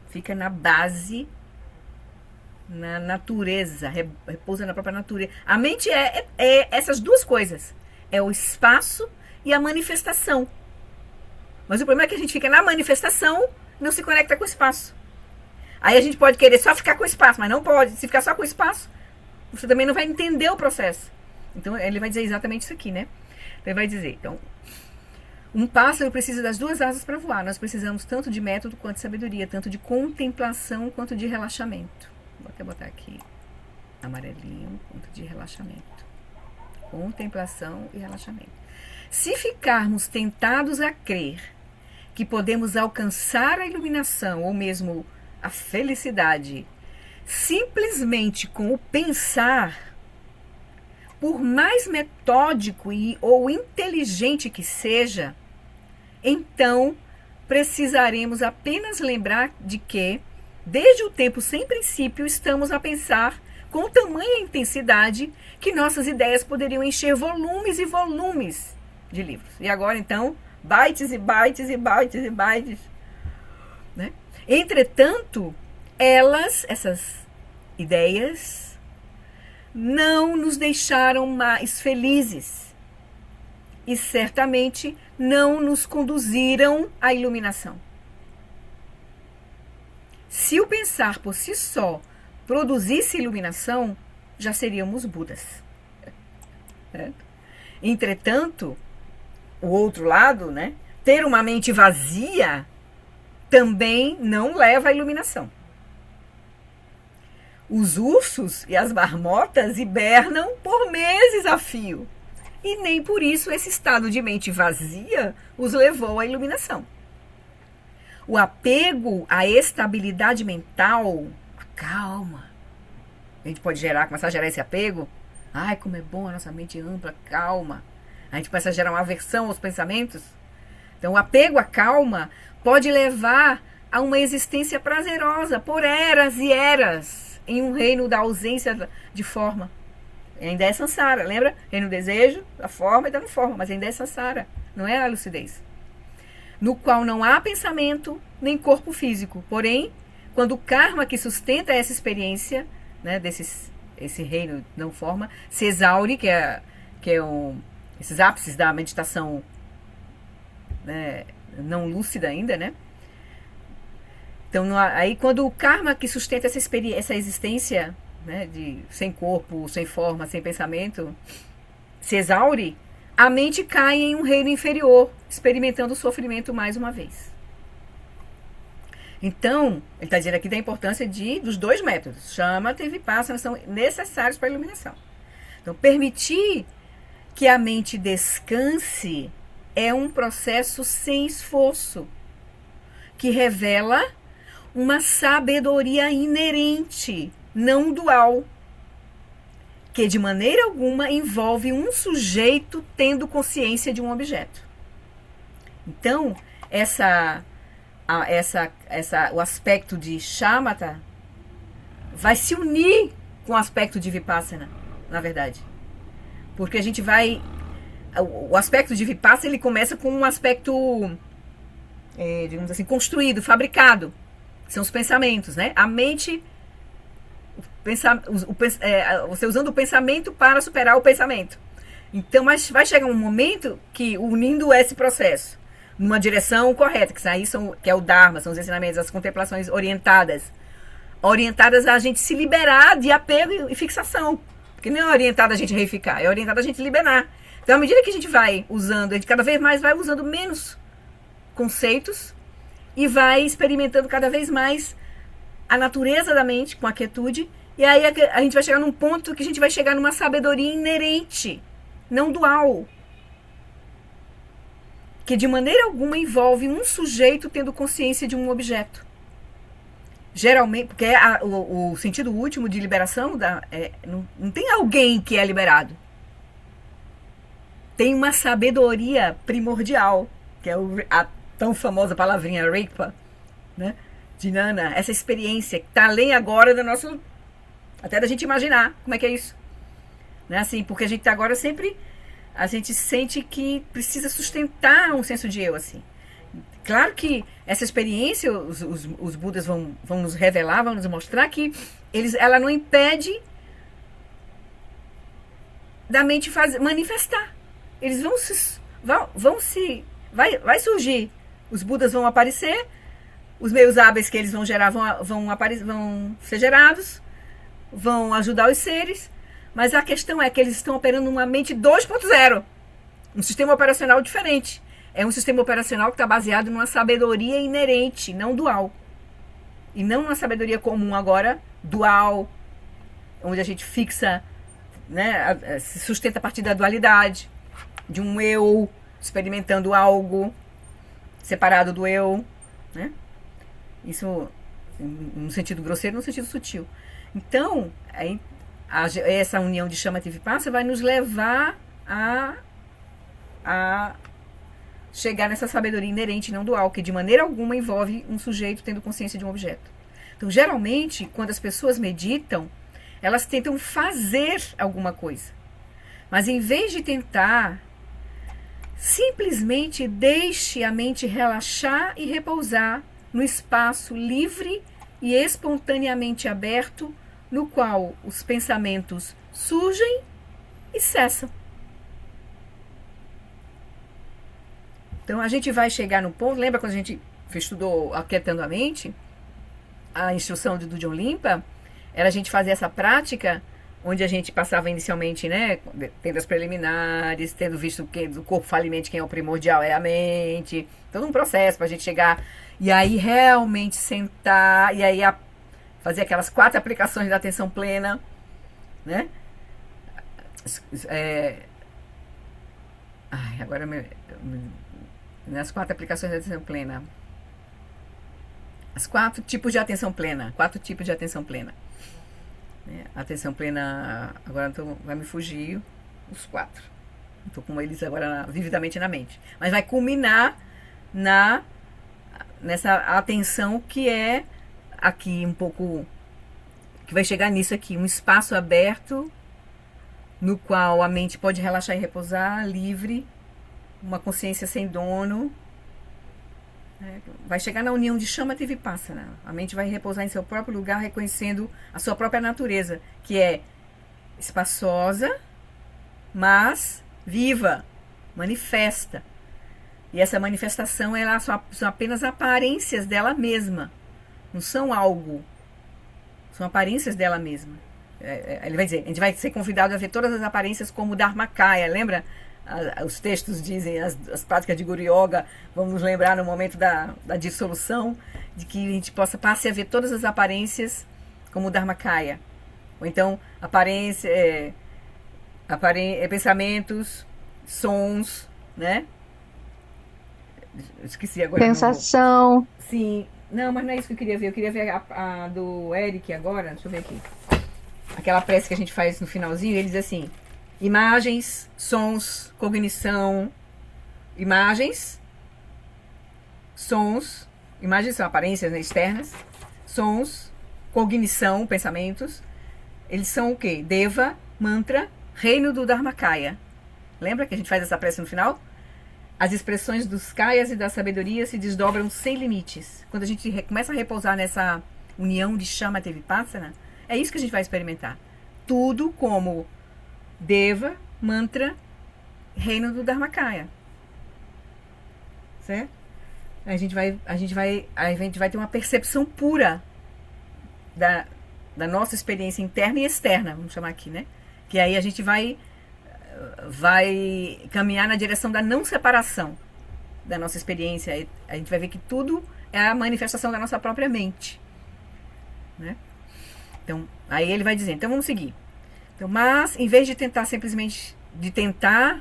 Fica na base, na natureza, repousa na própria natureza. A mente é essas duas coisas. É o espaço e a manifestação. Mas o problema é que a gente fica na manifestação e não se conecta com o espaço. Aí a gente pode querer só ficar com o espaço, mas não pode. Se ficar só com o espaço, você também não vai entender o processo. Então, ele vai dizer exatamente isso aqui, né? Ele vai dizer, então... Um pássaro precisa das duas asas para voar. Nós precisamos tanto de método quanto de sabedoria, tanto de contemplação quanto de relaxamento. Vou até botar aqui amarelinho, quanto de relaxamento. Contemplação e relaxamento. Se ficarmos tentados a crer que podemos alcançar a iluminação ou mesmo a felicidade simplesmente com o pensar, por mais metódico ou inteligente que seja, então precisaremos apenas lembrar de que, desde o tempo sem princípio, estamos a pensar com tamanha intensidade que nossas ideias poderiam encher volumes e volumes de livros. E agora, então, bytes e bytes e bytes e bytes. Né? Entretanto, essas ideias, não nos deixaram mais felizes e certamente não nos conduziram à iluminação. Se o pensar por si só produzisse iluminação, já seríamos Budas. Entretanto, o outro lado, né, ter uma mente vazia também não leva à iluminação. Os ursos e as marmotas hibernam por meses a fio. E nem por isso esse estado de mente vazia os levou à iluminação. O apego à estabilidade mental, a calma, a gente pode começar a gerar esse apego. Ai, como é bom a nossa mente ampla, calma. A gente começa a gerar uma aversão aos pensamentos. Então, o apego à calma pode levar a uma existência prazerosa por eras e eras em um reino da ausência de forma. Ainda é samsara, lembra? Reino do desejo, da forma e da não forma, mas ainda é samsara, não é a lucidez. No qual não há pensamento nem corpo físico. Porém, quando o karma que sustenta essa experiência, né, esse reino não forma, se exaure, esses ápices da meditação, né, não lúcida ainda, né? Então, aí quando o karma que sustenta essa existência, né, sem corpo, sem forma, sem pensamento, se exaure, a mente cai em um reino inferior, experimentando o sofrimento mais uma vez. Então, ele está dizendo aqui da importância dos dois métodos. Shamatha e Vipassana são necessários para a iluminação. Então, permitir que a mente descanse é um processo sem esforço, que revela uma sabedoria inerente, não dual, que de maneira alguma envolve um sujeito tendo consciência de um objeto. Então, o aspecto de Shamatha vai se unir com o aspecto de Vipassana, na verdade. Porque a gente vai... O aspecto de Vipassana, ele começa com um aspecto, digamos assim, construído, fabricado. São os pensamentos, né? A mente... você usando o pensamento para superar o pensamento. Então, mas vai chegar um momento que, unindo esse processo numa direção correta, que é o Dharma, são os ensinamentos, as contemplações orientadas a gente se liberar de apego e fixação. Porque não é orientada a gente reificar, é orientada a gente liberar. Então, à medida que a gente vai usando, a gente cada vez mais vai usando menos conceitos e vai experimentando cada vez mais a natureza da mente com a quietude. E aí a gente vai chegar num ponto que a gente vai chegar numa sabedoria inerente, não dual, que de maneira alguma envolve um sujeito tendo consciência de um objeto. Geralmente, porque o sentido último de liberação não tem alguém que é liberado. Tem uma sabedoria primordial, que é a tão famosa palavrinha Rigpa, né? Jnana, essa experiência que está além agora do nosso... Até da gente imaginar como é que é isso. Né? Assim, porque a gente agora sempre... A gente sente que precisa sustentar um senso de eu, assim. Claro que essa experiência, os Budas vão nos revelar, vão nos mostrar que ela não impede da mente manifestar. Eles vai surgir. Os Budas vão aparecer, os meios hábeis que eles vão gerar vão ser gerados, vão ajudar os seres, mas a questão é que eles estão operando numa mente 2.0, um sistema operacional diferente. É um sistema operacional que está baseado numa sabedoria inerente, não dual. E não numa sabedoria comum agora, dual, onde a gente fixa, né, se sustenta a partir da dualidade, de um eu experimentando algo separado do eu, né? Isso no sentido grosseiro, no sentido sutil. Então, essa união de Shamatha e Vipassana vai nos levar a chegar nessa sabedoria inerente, não dual, que de maneira alguma envolve um sujeito tendo consciência de um objeto. Então, geralmente, quando as pessoas meditam, elas tentam fazer alguma coisa. Mas em vez de tentar, simplesmente deixe a mente relaxar e repousar no espaço livre e espontaneamente aberto, no qual os pensamentos surgem e cessam. Então a gente vai chegar no ponto, lembra quando a gente estudou Aquietando a Mente? A instrução do John Limpa era a gente fazer essa prática onde a gente passava inicialmente, né, tendo as preliminares, tendo visto que do corpo fala em mente, quem é o primordial é a mente, todo um processo para a gente chegar e aí realmente sentar e aí fazer aquelas 4 aplicações da atenção plena, né? Agora nas 4 aplicações da atenção plena, as 4 tipos de atenção plena, 4 tipos de atenção plena. Atenção plena, agora vai me fugir os 4. Estou com eles agora vividamente na mente. Mas vai culminar nessa atenção que é aqui um pouco, que vai chegar nisso aqui, um espaço aberto no qual a mente pode relaxar e repousar, livre, uma consciência sem dono. Vai chegar na união de Shamatha e Vipassana. A mente vai repousar em seu próprio lugar, reconhecendo a sua própria natureza, que é espaçosa, mas viva, manifesta. E essa manifestação são apenas aparências dela mesma. Não são algo. São aparências dela mesma. Ele vai dizer, a gente vai ser convidado a ver todas as aparências como Dharmakaya, lembra? Os textos dizem, as práticas de Guru Yoga, vamos nos lembrar no momento da dissolução, de que a gente passe a ver todas as aparências como Dharmakaya. Ou então, pensamentos, sons, né? Esqueci agora. Sensação. Sim. Não, mas não é isso que eu queria ver. Eu queria ver a do Eric agora. Deixa eu ver aqui. Aquela prece que a gente faz no finalzinho, ele diz assim: imagens, sons, cognição. Imagens, sons. Imagens são aparências, né, externas. Sons, cognição, pensamentos. Eles são o quê? Deva, mantra, reino do Dharmakaya. Lembra que a gente faz essa prece no final? As expressões dos kayas e da sabedoria se desdobram sem limites. Quando a gente começa a repousar nessa união de Shamatha e Vipassana, é isso que a gente vai experimentar. Tudo como Deva, mantra, reino do Dharmakaya. Certo? A gente vai ter uma percepção pura da nossa experiência interna e externa, vamos chamar aqui, né? Que aí a gente vai caminhar na direção da não separação da nossa experiência. A gente vai ver que tudo é a manifestação da nossa própria mente, né? Então, aí ele vai dizer, então vamos seguir. Então, mas, em vez de tentar simplesmente,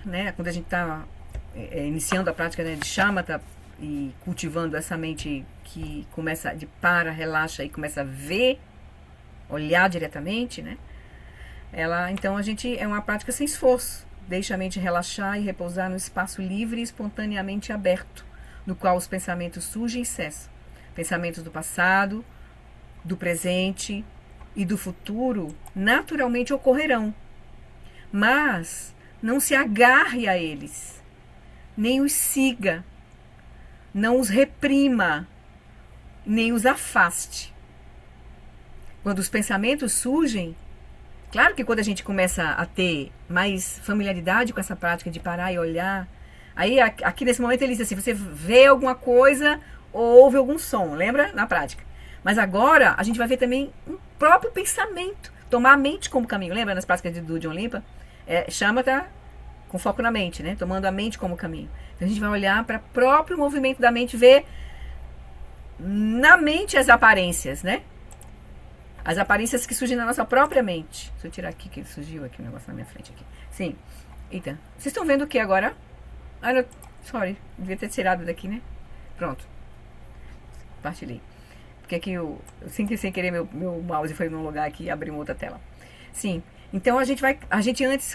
né, quando a gente está iniciando a prática, né, de Shamatha e cultivando essa mente que começa relaxa e começa a ver, olhar diretamente, né? Então a gente é uma prática sem esforço. Deixa a mente relaxar e repousar no espaço livre e espontaneamente aberto, no qual os pensamentos surgem e cessam. Pensamentos do passado, do presente e do futuro naturalmente ocorrerão. Mas não se agarre a eles, nem os siga, não os reprima, nem os afaste. Quando os pensamentos surgem, claro que quando a gente começa a ter mais familiaridade com essa prática de parar e olhar, aí aqui nesse momento ele diz assim, você vê alguma coisa ou ouve algum som, lembra? Na prática. Mas agora a gente vai ver também um próprio pensamento, tomar a mente como caminho, lembra nas práticas do John Limpa? Shamatha com foco na mente, né? Tomando a mente como caminho. Então a gente vai olhar para o próprio movimento da mente, ver na mente as aparências, né? As aparências que surgem na nossa própria mente. Deixa eu tirar aqui, que surgiu aqui um negócio na minha frente aqui. Sim. Eita. Vocês estão vendo o que agora? Sorry. Devia ter tirado daqui, né? Pronto. Compartilhei. Porque aqui eu sem querer, meu mouse foi num lugar aqui e abri uma outra tela. Sim. Então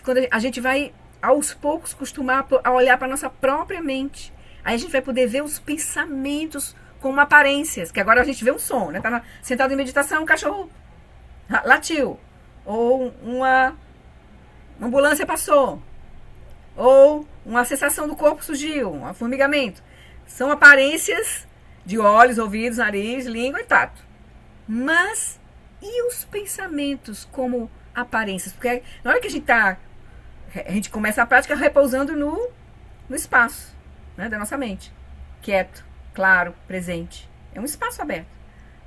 quando a gente vai aos poucos acostumar a olhar para a nossa própria mente. Aí a gente vai poder ver os pensamentos como aparências. Que agora a gente vê um som, né? Tá sentado em meditação, um cachorro latiu, ou uma ambulância passou, ou uma sensação do corpo surgiu, um formigamento. São aparências de olhos, ouvidos, nariz, língua e tato. Mas e os pensamentos como aparências? Porque na hora que a gente começa a prática repousando no espaço, né, da nossa mente. Quieto, claro, presente. É um espaço aberto.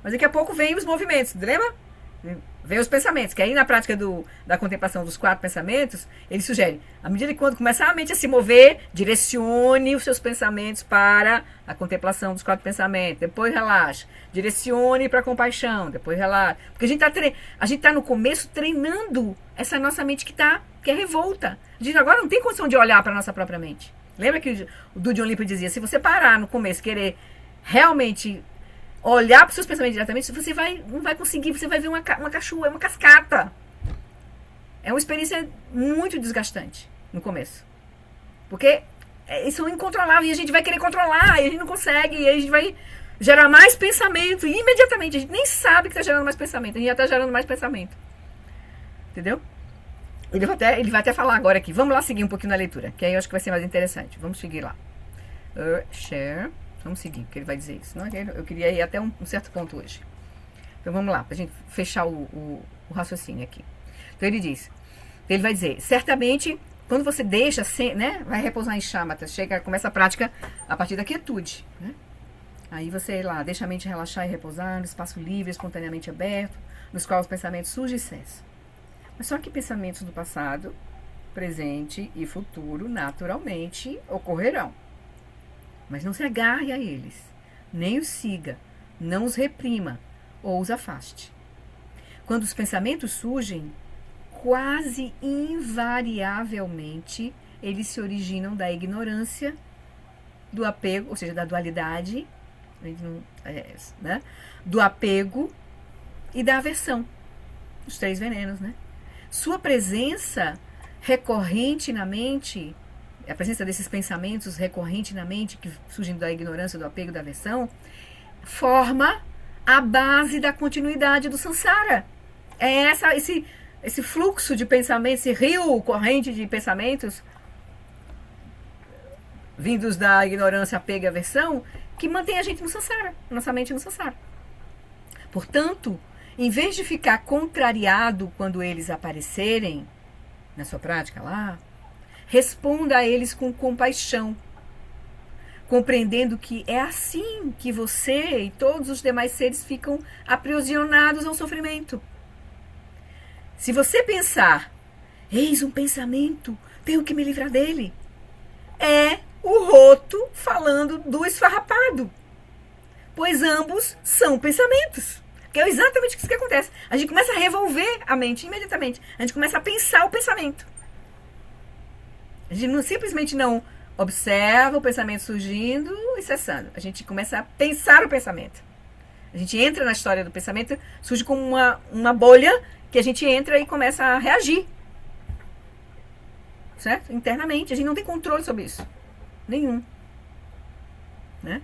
Mas daqui a pouco vem os movimentos, lembra? Vem os pensamentos, que aí na prática da contemplação dos 4 pensamentos, ele sugere, à medida que quando começar a mente a se mover, direcione os seus pensamentos para a contemplação dos 4 pensamentos, depois relaxa, direcione para a compaixão, depois relaxa. Porque a gente tá no começo treinando essa nossa mente que é revolta. A gente agora não tem condição de olhar para a nossa própria mente. Lembra que o Dudy Olimpo dizia, se você parar no começo, querer realmente olhar para os seus pensamentos diretamente, você não vai conseguir, você vai ver uma cachoeira, uma cascata. É uma experiência muito desgastante no começo. Porque isso é incontrolável e a gente vai querer controlar e a gente não consegue, e aí a gente vai gerar mais pensamento e imediatamente a gente nem sabe que está gerando mais pensamento, a gente já está gerando mais pensamento. Entendeu? Ele vai até falar agora aqui. Vamos lá seguir um pouquinho na leitura, que aí eu acho que vai ser mais interessante. Vamos seguir lá. Share. Vamos seguir, porque ele vai dizer isso. Não, eu queria ir até um certo ponto hoje. Então vamos lá, para a gente fechar o raciocínio aqui. Então ele diz, ele vai dizer, certamente, quando você deixa, né, vai repousar em shamatha, começa a prática a partir da quietude, né? Aí você lá, deixa a mente relaxar e repousar no espaço livre, espontaneamente aberto, nos quais os pensamentos surgem e cessam. Mas só que pensamentos do passado, presente e futuro, naturalmente, ocorrerão. Mas não se agarre a eles, nem os siga, não os reprima ou os afaste. Quando os pensamentos surgem, quase invariavelmente, eles se originam da ignorância, do apego, ou seja, da dualidade, né? Do apego e da aversão. Os 3 venenos, né? Sua presença recorrente na mente, a presença desses pensamentos recorrente na mente, que surgem da ignorância, do apego e da aversão, forma a base da continuidade do samsara. É esse fluxo de pensamentos, esse rio corrente de pensamentos vindos da ignorância, apego e aversão, que mantém a gente no samsara, nossa mente no samsara. Portanto, em vez de ficar contrariado quando eles aparecerem na sua prática lá, responda a eles com compaixão, compreendendo que é assim que você e todos os demais seres ficam aprisionados ao sofrimento. Se você pensar, eis um pensamento, tenho que me livrar dele, é o roto falando do esfarrapado, pois ambos são pensamentos. Que é exatamente isso que acontece. A gente começa a revolver a mente imediatamente. A gente começa a pensar o pensamento. A gente simplesmente não observa o pensamento surgindo e cessando. A gente começa a pensar o pensamento. A gente entra na história do pensamento, surge como uma bolha que a gente entra e começa a reagir. Certo? Internamente. A gente não tem controle sobre isso. Nenhum. Né?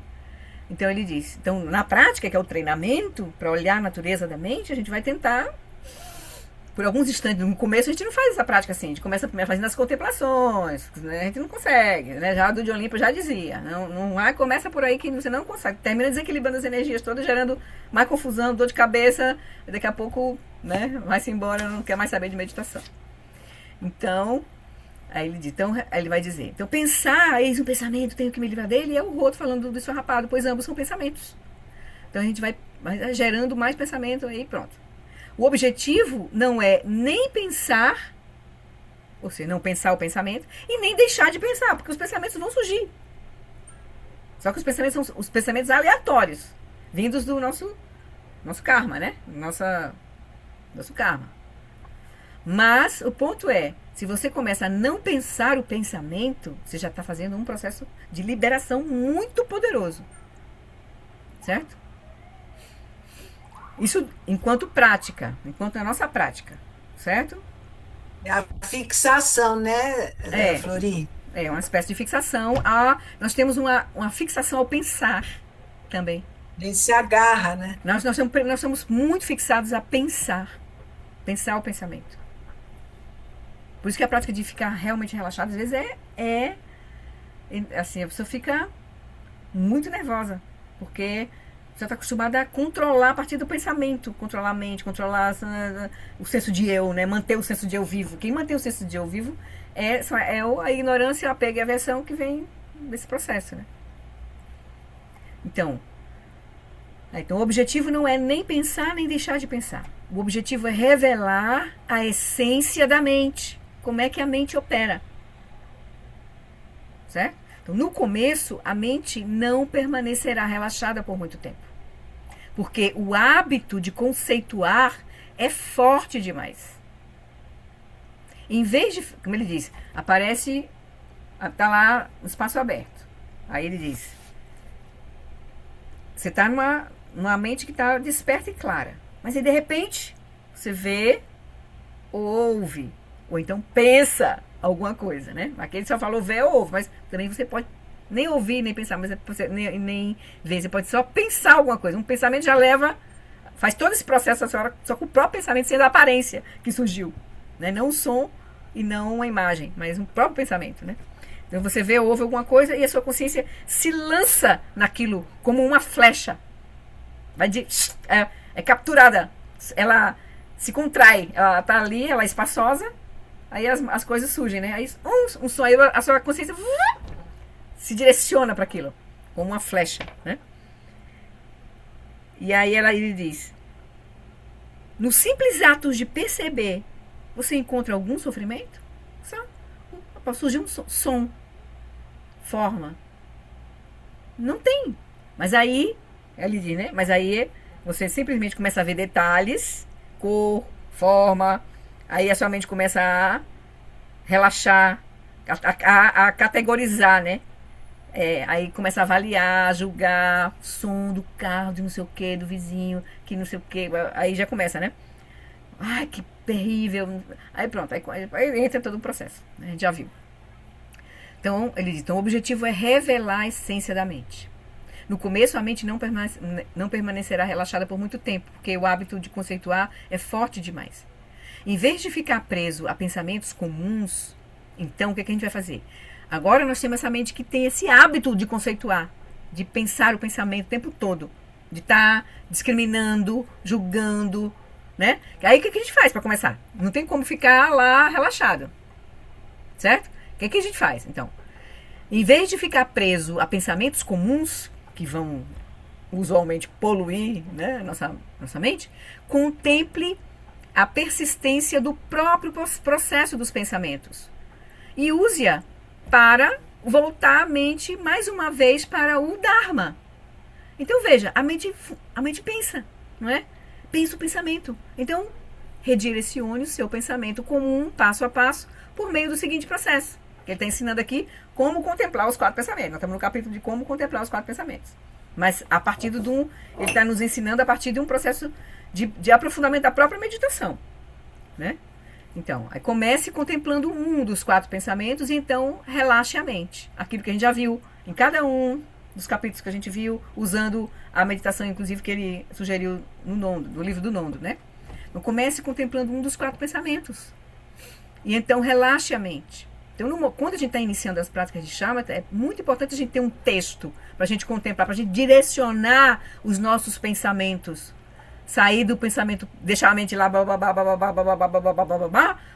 Então ele diz, então na prática, que é o treinamento, para olhar a natureza da mente, a gente vai tentar, por alguns instantes, no começo a gente não faz essa prática assim, a gente começa fazendo as contemplações, né? A gente não consegue, né? Já o Dudy Olimpo já dizia, não começa por aí que você não consegue, termina desequilibrando as energias todas, gerando mais confusão, dor de cabeça, e daqui a pouco, né, vai-se embora, não quer mais saber de meditação. Então, aí ele vai dizer, então pensar, eis um pensamento, tenho que me livrar dele, é o roto falando do esfarrapado, pois ambos são pensamentos. Então a gente vai gerando mais pensamento aí pronto. O objetivo não é nem pensar, ou seja, não pensar o pensamento, e nem deixar de pensar, porque os pensamentos vão surgir. Só que os pensamentos são os pensamentos aleatórios, vindos do nosso karma, né? Nosso karma. Mas o ponto é, se você começa a não pensar o pensamento, você já está fazendo um processo de liberação muito poderoso. Certo? Isso enquanto prática, enquanto a nossa prática. Certo? É a fixação, né, Flori? É uma espécie de fixação. Nós temos uma fixação ao pensar também. A gente se agarra, né? Nós somos muito fixados a pensar o pensamento. Por isso que a prática de ficar realmente relaxado, às vezes, assim, a pessoa fica muito nervosa, porque você está acostumada a controlar a partir do pensamento, controlar a mente, controlar o senso de eu, né? Manter o senso de eu vivo. Quem mantém o senso de eu vivo é a ignorância, o apego e a aversão que vem desse processo, né? Então, o objetivo não é nem pensar, nem deixar de pensar. O objetivo é revelar a essência da mente. Como é que a mente opera. Certo? Então, no começo, a mente não permanecerá relaxada por muito tempo. Porque o hábito de conceituar é forte demais. Em vez de, como ele diz, aparece, está lá no espaço aberto. Aí ele diz, você está numa mente que está desperta e clara. Mas aí, de repente, você vê, ouve, ou então pensa alguma coisa, né? Aqui ele só falou ver ou ouve, mas também você pode nem ouvir, nem pensar, mas você nem ver, você pode só pensar alguma coisa. Um pensamento já leva, faz todo esse processo só com o próprio pensamento sendo a aparência que surgiu, né? Não um som e não uma imagem, mas um próprio pensamento, né? Então você vê ou ouve alguma coisa e a sua consciência se lança naquilo como uma flecha. É capturada. Ela se contrai. Ela está ali, ela é espaçosa. Aí as coisas surgem, né? Aí um som, aí a sua consciência se direciona para aquilo. Como uma flecha, né? E aí ele diz, no simples ato de perceber, você encontra algum sofrimento? Só pode surgir um som, forma. Não tem. Mas aí, ele diz, né? Mas aí você simplesmente começa a ver detalhes, cor, forma. Aí a sua mente começa a relaxar, a categorizar, né? Aí começa a avaliar, julgar, som do carro, de não sei o que, do vizinho, que não sei o que. Aí já começa, né? Ai, que terrível. Aí pronto, aí entra todo o processo. Né? A gente já viu. Então, ele diz, então o objetivo é revelar a essência da mente. No começo, a mente não permanecerá relaxada por muito tempo, porque o hábito de conceituar é forte demais. Em vez de ficar preso a pensamentos comuns, então o que a gente vai fazer? Agora nós temos essa mente que tem esse hábito de conceituar, de pensar o pensamento o tempo todo, de estar discriminando, julgando, né? Aí o que a gente faz para começar? Não tem como ficar lá relaxado, certo? O que a gente faz, então? Em vez de ficar preso a pensamentos comuns, que vão usualmente poluir, né, nossa mente, contemple a persistência do próprio processo dos pensamentos e use-a para voltar a mente mais uma vez para o Dharma. Então veja, a mente pensa, não é? Pensa o pensamento. Então redirecione o seu pensamento comum, passo a passo, por meio do seguinte processo. Ele está ensinando aqui como contemplar os 4 pensamentos. Nós estamos no capítulo de como contemplar os 4 pensamentos. Mas a partir ele está nos ensinando a partir de um processo de aprofundamento da própria meditação, né? Então, aí comece contemplando um dos 4 pensamentos e então relaxe a mente. Aquilo que a gente já viu em cada um dos capítulos que a gente viu, usando a meditação, inclusive, que ele sugeriu no livro do Nondo, né? Então, comece contemplando um dos 4 pensamentos. E então relaxe a mente. Então, quando a gente está iniciando as práticas de Shamatha, é muito importante a gente ter um texto para a gente contemplar, para a gente direcionar os nossos pensamentos. Sair do pensamento, deixar a mente lá,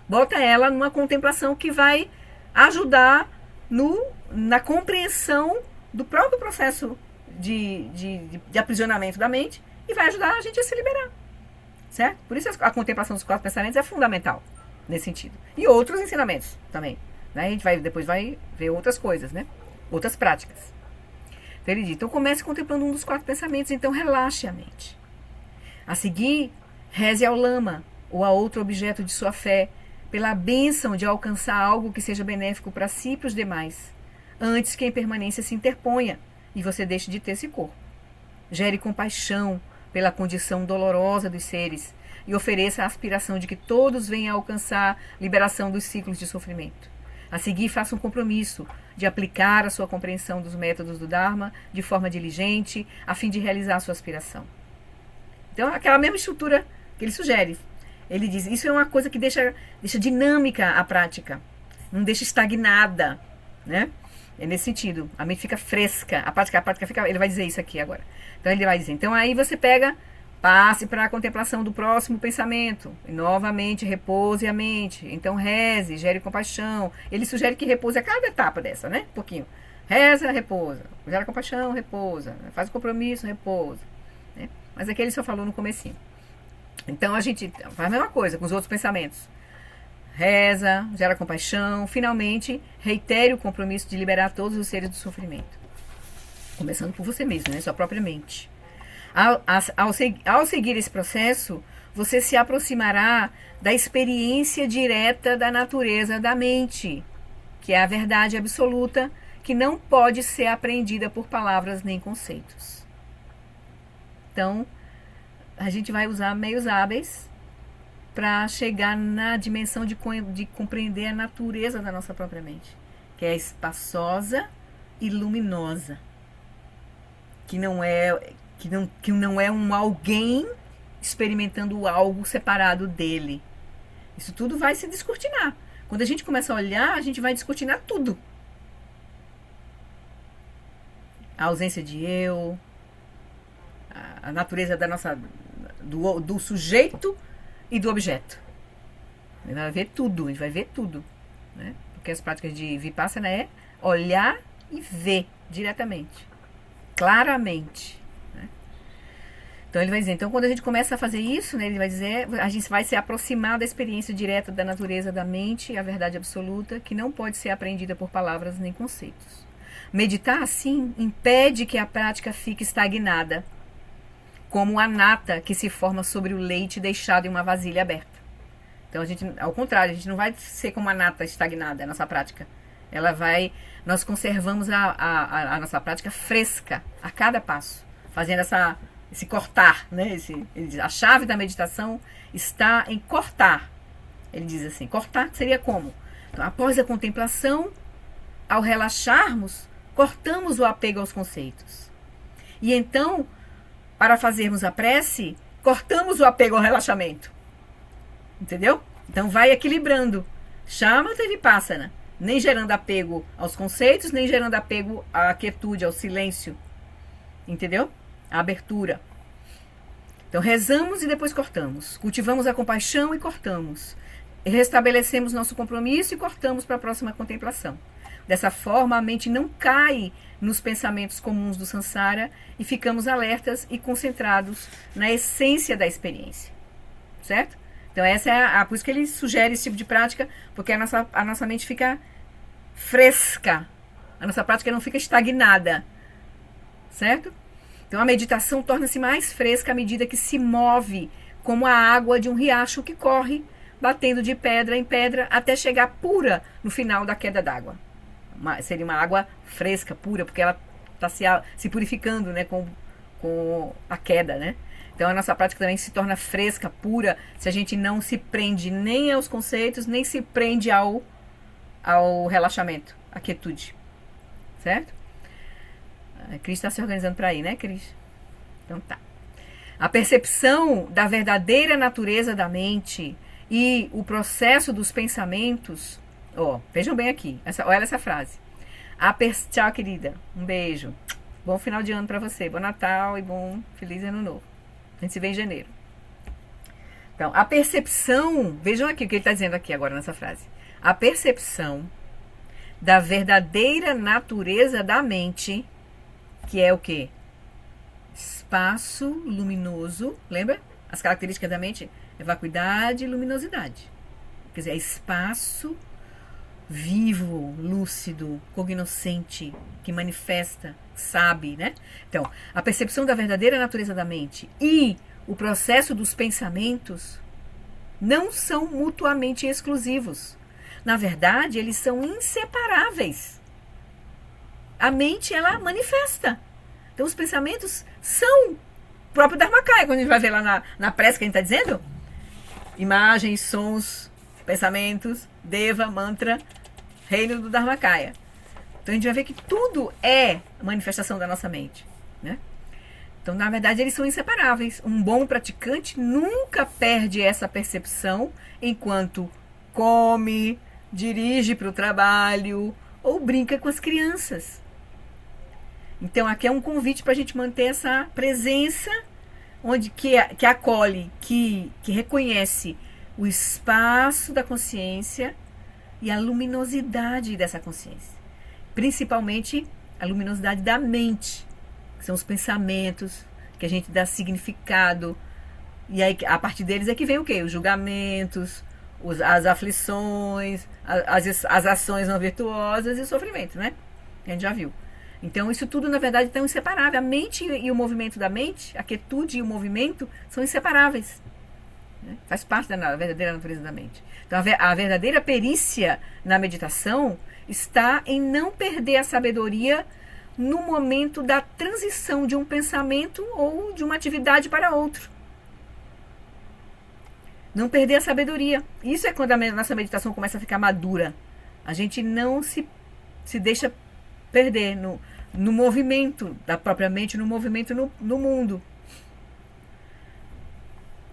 bota ela numa contemplação que vai ajudar na compreensão do próprio processo de aprisionamento da mente e vai ajudar a gente a se liberar. Certo? Por isso a contemplação dos 4 pensamentos é fundamental nesse sentido. E outros ensinamentos também. Né? A gente depois vai ver outras coisas, né? Outras práticas. Então ele diz, então comece contemplando um dos 4 pensamentos, então relaxe a mente. A seguir, reze ao lama ou a outro objeto de sua fé, pela bênção de alcançar algo que seja benéfico para si e para os demais, antes que a impermanência se interponha e você deixe de ter esse corpo. Gere compaixão pela condição dolorosa dos seres e ofereça a aspiração de que todos venham a alcançar liberação dos ciclos de sofrimento. A seguir, faça um compromisso de aplicar a sua compreensão dos métodos do Dharma de forma diligente, a fim de realizar a sua aspiração. Então, aquela mesma estrutura que ele sugere. Ele diz, isso é uma coisa que deixa dinâmica a prática. Não deixa estagnada, né? É nesse sentido. A mente fica fresca. A prática fica... Ele vai dizer isso aqui agora. Então, ele vai dizer, então aí você passe para a contemplação do próximo pensamento. E novamente, repouse a mente. Então, reze, gere compaixão. Ele sugere que repouse a cada etapa dessa, né? Um pouquinho. Reza, repousa. Gera compaixão, repousa. Faz o compromisso, repousa. Né? Mas aqui ele só falou no comecinho. Então a gente faz a mesma coisa com os outros pensamentos. Reza, gera compaixão. Finalmente, reitere o compromisso de liberar todos os seres do sofrimento. Começando por você mesmo, né? Sua própria mente. Ao seguir esse processo, você se aproximará da experiência direta da natureza da mente, que é a verdade absoluta, que não pode ser apreendida por palavras nem conceitos. Então, a gente vai usar meios hábeis para chegar na dimensão de compreender a natureza da nossa própria mente, que é espaçosa e luminosa, que não é um alguém experimentando algo separado dele. Isso tudo vai se descortinar. Quando a gente começa a olhar, a gente vai descortinar tudo. A ausência de eu, a natureza da nossa, do sujeito e do objeto. A gente vai ver tudo, a gente vai ver tudo. Né? Porque as práticas de Vipassana é olhar e ver diretamente, claramente. Né? Então ele vai dizer, então quando a gente começa a fazer isso, né, ele vai dizer, a gente vai se aproximar da experiência direta da natureza da mente, a verdade absoluta, que não pode ser aprendida por palavras nem conceitos. Meditar assim impede que a prática fique estagnada, como a nata que se forma sobre o leite deixado em uma vasilha aberta. Então, ao contrário, a gente não vai ser como a nata estagnada, a nossa prática. Nós conservamos a nossa prática fresca a cada passo, fazendo esse cortar, né? Ele diz, a chave da meditação está em cortar. Ele diz assim, cortar seria como? Então, após a contemplação, ao relaxarmos, cortamos o apego aos conceitos. E então, para fazermos a prece, cortamos o apego ao relaxamento. Entendeu? Então vai equilibrando. Chama-te Vipassana. Nem gerando apego aos conceitos, nem gerando apego à quietude, ao silêncio. Entendeu? A abertura. Então rezamos e depois cortamos. Cultivamos a compaixão e cortamos. Restabelecemos nosso compromisso e cortamos para a próxima contemplação. Dessa forma, a mente não cai nos pensamentos comuns do samsara e ficamos alertas e concentrados na essência da experiência. Certo? Então, essa é por isso que ele sugere esse tipo de prática, porque a nossa mente fica fresca. A nossa prática não fica estagnada. Certo? Então, a meditação torna-se mais fresca à medida que se move, como a água de um riacho que corre, batendo de pedra em pedra, até chegar pura no final da queda d'água. Seria uma água fresca, pura, porque ela está se purificando, né, com a queda, né? Então a nossa prática também se torna fresca, pura, se a gente não se prende nem aos conceitos, nem se prende ao relaxamento, à quietude. Certo? A Cris está se organizando para ir, né, Cris? Então tá. A percepção da verdadeira natureza da mente e o processo dos pensamentos. Vejam bem aqui, olha essa frase. Tchau, querida. Um beijo. Bom final de ano para você. Bom Natal e feliz ano novo. A gente se vê em janeiro. Então, a percepção, vejam aqui o que ele está dizendo aqui agora nessa frase. A percepção da verdadeira natureza da mente, que é o quê? Espaço luminoso. Lembra? As características da mente é vacuidade e luminosidade. Quer dizer, é espaço vivo, lúcido, cognoscente, que manifesta, sabe, né? Então, a percepção da verdadeira natureza da mente e o processo dos pensamentos não são mutuamente exclusivos. Na verdade, eles são inseparáveis. A mente, ela manifesta. Então, os pensamentos são o próprio Dharmakaya, quando a gente vai ver lá na prece que a gente está dizendo, imagens, sons, pensamentos, Deva, mantra, reino do Dharmakaya. Então a gente vai ver que tudo é manifestação da nossa mente, né? Então, na verdade, eles são inseparáveis. Um bom praticante nunca perde essa percepção enquanto come, dirige para o trabalho ou brinca com as crianças. Então, aqui é um convite para a gente manter essa presença que acolhe, que reconhece o espaço da consciência e a luminosidade dessa consciência. Principalmente a luminosidade da mente, que são os pensamentos, que a gente dá significado. E aí, a partir deles é que vem o quê? Os julgamentos, as aflições, as ações não virtuosas e o sofrimento, né? A gente já viu. Então, isso tudo, na verdade, está inseparável. A mente e o movimento da mente, a quietude e o movimento, são inseparáveis. Né? Faz parte da verdadeira natureza da mente. Então, a verdadeira perícia na meditação está em não perder a sabedoria no momento da transição de um pensamento ou de uma atividade para outro. Não perder a sabedoria. Isso é quando a nossa meditação começa a ficar madura. A gente não se deixa perder no movimento da própria mente, no movimento no mundo.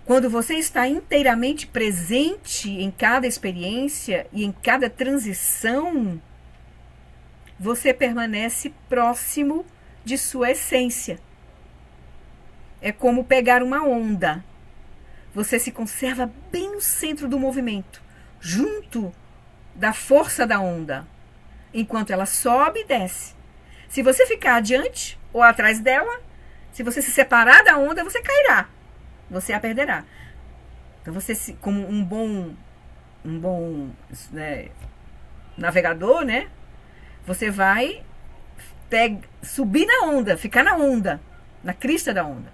Quando você está inteiramente presente em cada experiência e em cada transição, você permanece próximo de sua essência. É como pegar uma onda. Você se conserva bem no centro do movimento, junto da força da onda, enquanto ela sobe e desce. Se você ficar adiante ou atrás dela, se você se separar da onda, você cairá. Você a perderá. Então você, como um bom né, navegador, né? Você vai subir na onda, ficar na onda, na crista da onda.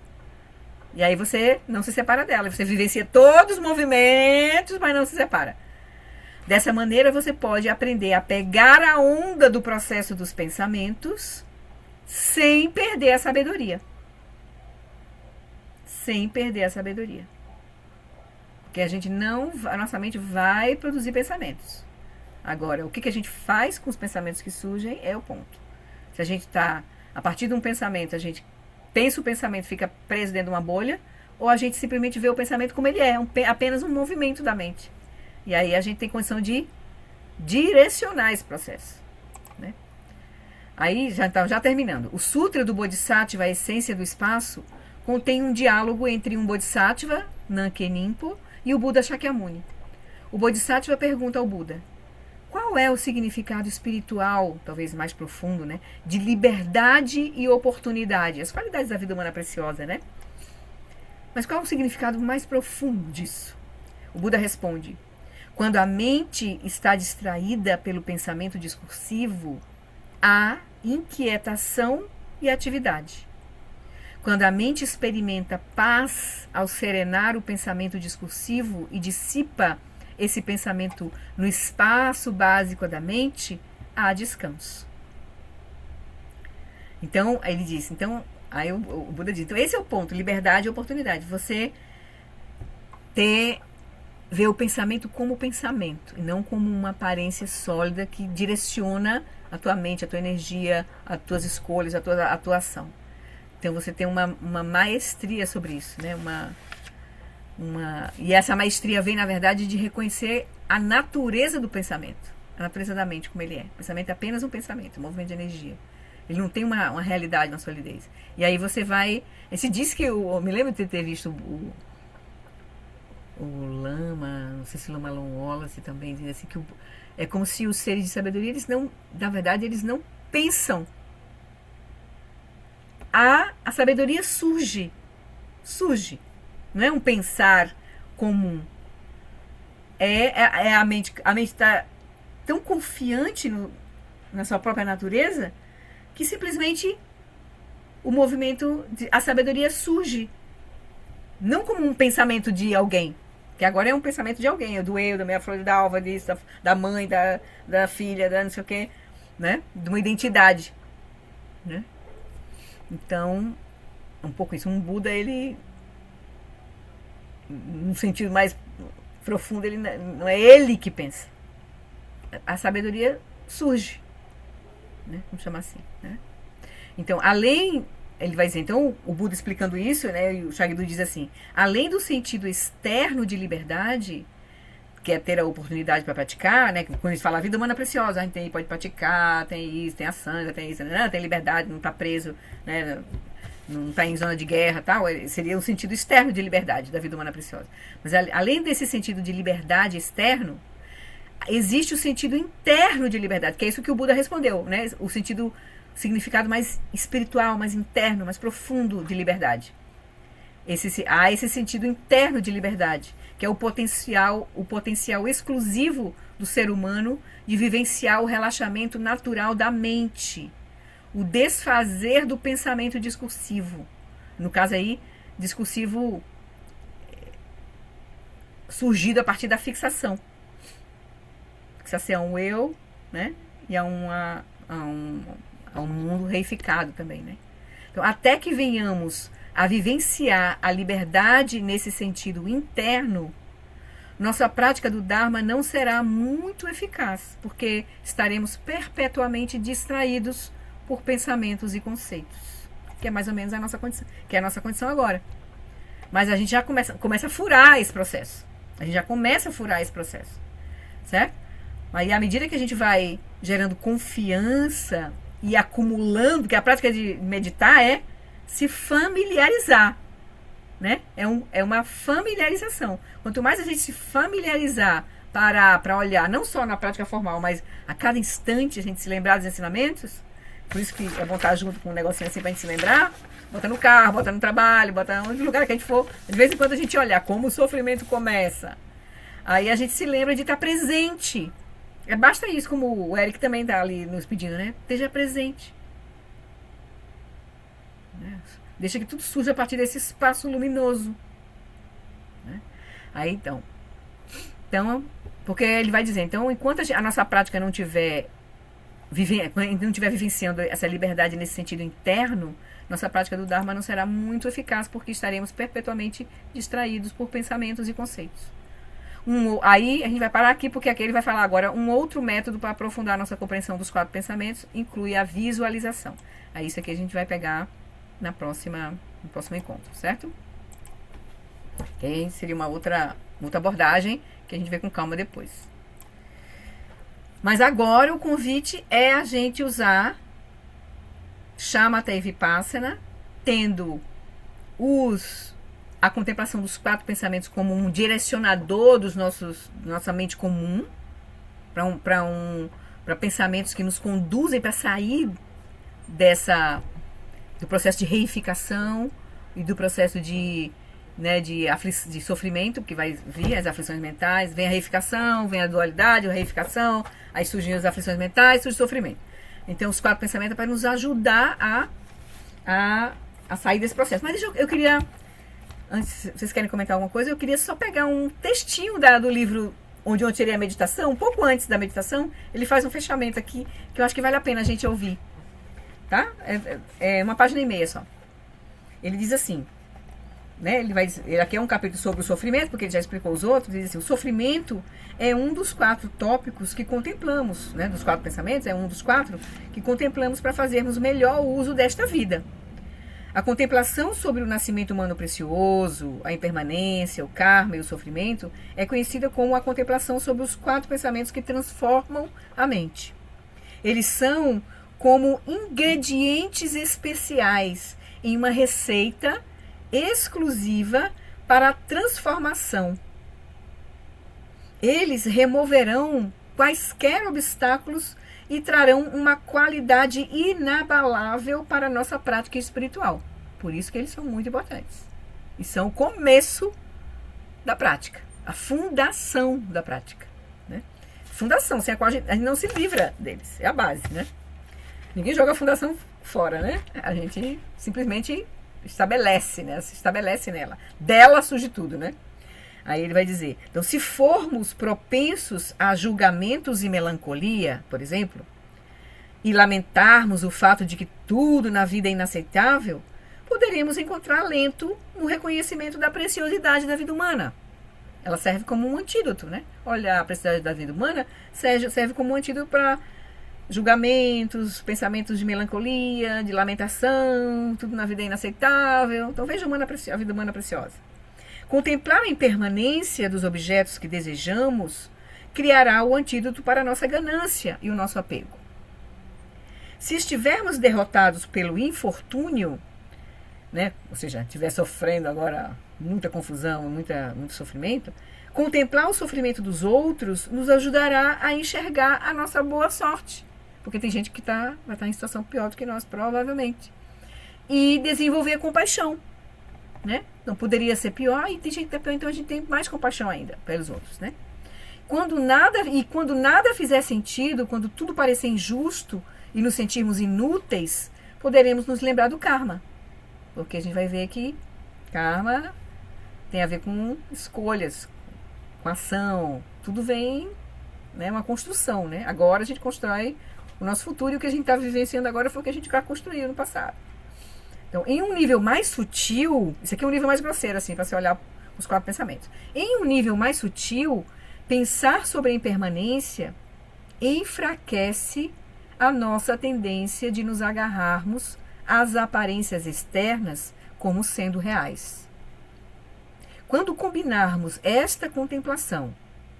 E aí você não se separa dela. Você vivencia todos os movimentos, mas não se separa. Dessa maneira você pode aprender a pegar a onda do processo dos pensamentos sem perder a sabedoria. Sem perder a sabedoria. Porque a nossa mente vai produzir pensamentos. Agora, o que a gente faz com os pensamentos que surgem é o ponto. Se a gente está, a partir de um pensamento, a gente pensa o pensamento, fica preso dentro de uma bolha, ou a gente simplesmente vê o pensamento como ele é, apenas um movimento da mente. E aí a gente tem condição de direcionar esse processo. Né? Aí, já terminando. O Sutra do Bodhisattva, a essência do espaço, contém um diálogo entre um Bodhisattva, Nanke Ninpo, e o Buda Shakyamuni. O Bodhisattva pergunta ao Buda: qual é o significado espiritual, talvez mais profundo, né, de liberdade e oportunidade? As qualidades da vida humana preciosa, né? Mas qual é o significado mais profundo disso? O Buda responde: quando a mente está distraída pelo pensamento discursivo, há inquietação e atividade. Quando a mente experimenta paz ao serenar o pensamento discursivo e dissipa esse pensamento no espaço básico da mente, há descanso. Então, aí ele diz, aí o Buda diz, então esse é o ponto, liberdade e oportunidade. Você ver o pensamento como pensamento, e não como uma aparência sólida que direciona a tua mente, a tua energia, as tuas escolhas, a tua atuação. Então você tem uma maestria sobre isso, né? E essa maestria vem, na verdade, de reconhecer a natureza do pensamento, a natureza da mente, como ele é. O pensamento é apenas um pensamento, um movimento de energia. Ele não tem uma realidade, uma solidez. E aí você vai... Se diz que eu me lembro de ter visto o Lama, não sei se o Lama Long Wallace também diz assim, que é como se os seres de sabedoria, eles não, na verdade, eles não pensam. A sabedoria surge. Não é um pensar comum. A mente está tão confiante na sua própria natureza que simplesmente o movimento, a sabedoria surge. Não como um pensamento de alguém, que agora é um pensamento de alguém, é do eu, da minha flor da alva, disso, da mãe, da filha, da não sei o quê, né? De uma identidade, né? Então, um pouco isso. Um Buda, ele, num sentido mais profundo, ele não é ele que pensa. A sabedoria surge, né? Vamos chamar assim, né? Então, ele vai dizer, então, o Buda explicando isso, né? E o Shagdu diz assim: além do sentido externo de liberdade, que é ter a oportunidade para praticar, né? Quando a gente fala a vida humana preciosa, a gente pode praticar, tem isso, tem a sanga, tem isso, né? Tem liberdade, não está preso, né? Não está em zona de guerra, tal. Seria o sentido externo de liberdade da vida humana preciosa. Mas além desse sentido de liberdade externo, existe o sentido interno de liberdade, que é isso que o Buda respondeu, né? O sentido significado mais espiritual, mais interno, mais profundo de liberdade. Há esse sentido interno de liberdade, que é o potencial exclusivo do ser humano de vivenciar o relaxamento natural da mente, o desfazer do pensamento discursivo. No caso aí, discursivo surgido a partir da fixação. Fixação ao eu, né? E a um mundo reificado também, né? Então, até que venhamos a vivenciar a liberdade nesse sentido interno, nossa prática do Dharma não será muito eficaz, porque estaremos perpetuamente distraídos por pensamentos e conceitos, que é mais ou menos a nossa condição, que é a nossa condição agora. Mas a gente já começa a furar esse processo. A gente já começa a furar esse processo, certo? Aí, à medida que a gente vai gerando confiança e acumulando, porque a prática de meditar é se familiarizar, né? É uma familiarização. Quanto mais a gente se familiarizar, parar para olhar, não só na prática formal, mas a cada instante a gente se lembrar dos ensinamentos, por isso que é bom estar junto com um negocinho assim para a gente se lembrar, bota no carro, bota no trabalho, bota onde lugar que a gente for, de vez em quando a gente olhar como o sofrimento começa, aí a gente se lembra de estar presente. Basta isso, como o Eric também está ali nos pedindo, né? Esteja presente. Deixa que tudo surja a partir desse espaço luminoso. Né? Aí então, porque ele vai dizer, então, enquanto a nossa prática não estiver vivenciando essa liberdade nesse sentido interno, nossa prática do Dharma não será muito eficaz, porque estaremos perpetuamente distraídos por pensamentos e conceitos. Aí a gente vai parar aqui, porque aqui ele vai falar agora um outro método para aprofundar a nossa compreensão dos 4 pensamentos, inclui a visualização. Aí isso aqui a gente vai pegar no próximo encontro, certo? Okay? Seria uma outra abordagem que a gente vê com calma depois. Mas agora o convite é a gente usar Shamatha e Vipassana, tendo a contemplação dos 4 pensamentos como um direcionador nossa mente comum, para pensamentos que nos conduzem para sair do processo de reificação e do processo de sofrimento, que vai vir as aflições mentais, vem a reificação, vem a dualidade, a reificação, aí surgem as aflições mentais, surge o sofrimento. Então, os 4 pensamentos é para nos ajudar a sair desse processo. Mas eu queria, antes, vocês querem comentar alguma coisa? Eu queria só pegar um textinho do livro onde eu tirei a meditação, um pouco antes da meditação, ele faz um fechamento aqui, que eu acho que vale a pena a gente ouvir. Tá? É uma página e meia só. Ele diz assim, né? Aqui é um capítulo sobre o sofrimento, porque ele já explicou os outros. Ele diz assim, o sofrimento é um dos 4 tópicos que contemplamos, né? Dos 4 pensamentos, é um dos 4 que contemplamos para fazermos melhor uso desta vida. A contemplação sobre o nascimento humano precioso, a impermanência, o karma e o sofrimento é conhecida como a contemplação sobre os 4 pensamentos que transformam a mente. Eles são como ingredientes especiais em uma receita exclusiva para a transformação. Eles removerão quaisquer obstáculos e trarão uma qualidade inabalável para a nossa prática espiritual. Por isso que eles são muito importantes. E são o começo da prática, a fundação da prática. Né? Fundação, sem a qual a gente não se livra deles, é a base, né? Ninguém joga a fundação fora, né? A gente simplesmente estabelece, né? Se estabelece nela. Dela surge tudo, né? Aí ele vai dizer, então, se formos propensos a julgamentos e melancolia, por exemplo, e lamentarmos o fato de que tudo na vida é inaceitável, poderemos encontrar alento no reconhecimento da preciosidade da vida humana. Ela serve como um antídoto, né? Olha, a preciosidade da vida humana serve como um antídoto para julgamentos, pensamentos de melancolia, de lamentação, tudo na vida é inaceitável. Então veja a vida humana preciosa. Contemplar a impermanência dos objetos que desejamos criará o antídoto para a nossa ganância e o nosso apego. Se estivermos derrotados pelo infortúnio, né, ou seja, estiver sofrendo agora muita confusão, muito sofrimento, contemplar o sofrimento dos outros nos ajudará a enxergar a nossa boa sorte. porque tem gente que vai estar em situação pior do que nós, provavelmente. E desenvolver a compaixão, né? Não poderia ser pior, e tem gente que está pior, então a gente tem mais compaixão ainda pelos outros, né? Quando nada fizer sentido, quando tudo parecer injusto e nos sentirmos inúteis, poderemos nos lembrar do karma. Porque a gente vai ver que karma tem a ver com escolhas, com ação. Tudo vem, né, uma construção, né? Agora a gente constrói o nosso futuro, e o que a gente está vivenciando agora foi o que a gente já construiu no passado. Então, em um nível mais sutil, isso aqui é um nível mais grosseiro, assim, para você olhar os 4 pensamentos. Em um nível mais sutil, pensar sobre a impermanência enfraquece a nossa tendência de nos agarrarmos às aparências externas como sendo reais. Quando combinarmos esta contemplação,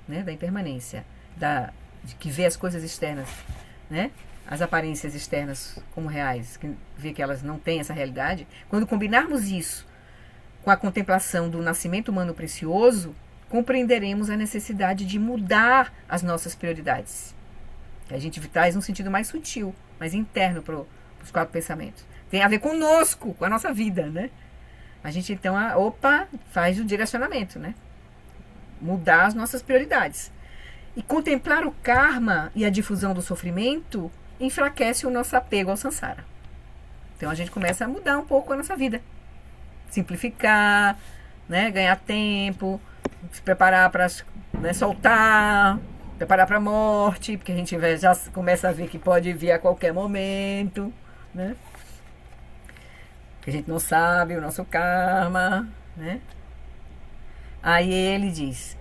né, da impermanência, de que vê as coisas externas, né, as aparências externas como reais, que vê que elas não têm essa realidade, quando combinarmos isso com a contemplação do nascimento humano precioso, compreenderemos a necessidade de mudar as nossas prioridades. A gente traz um sentido mais sutil, mais interno para os 4 pensamentos. Tem a ver conosco, com a nossa vida, né? A gente, então, faz o direcionamento, né? Mudar as nossas prioridades. E contemplar o karma e a difusão do sofrimento enfraquece o nosso apego ao samsara. Então, a gente começa a mudar um pouco a nossa vida. Simplificar, né? Ganhar tempo, se preparar para, né, soltar, preparar para a morte, porque a gente já começa a ver que pode vir a qualquer momento, né? Que a gente não sabe o nosso karma, né? Aí ele diz,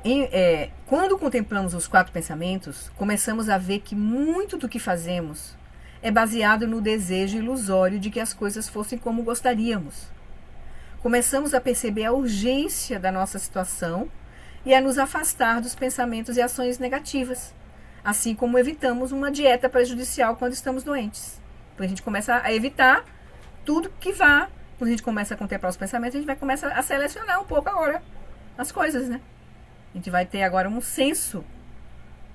quando contemplamos os 4 pensamentos, começamos a ver que muito do que fazemos é baseado no desejo ilusório de que as coisas fossem como gostaríamos. Começamos a perceber a urgência da nossa situação e a nos afastar dos pensamentos e ações negativas, assim como evitamos uma dieta prejudicial quando estamos doentes. Então a gente começa a evitar tudo que vá. Quando a gente começa a contemplar os pensamentos, a gente vai começar a selecionar um pouco agora as coisas, né? A gente vai ter agora um senso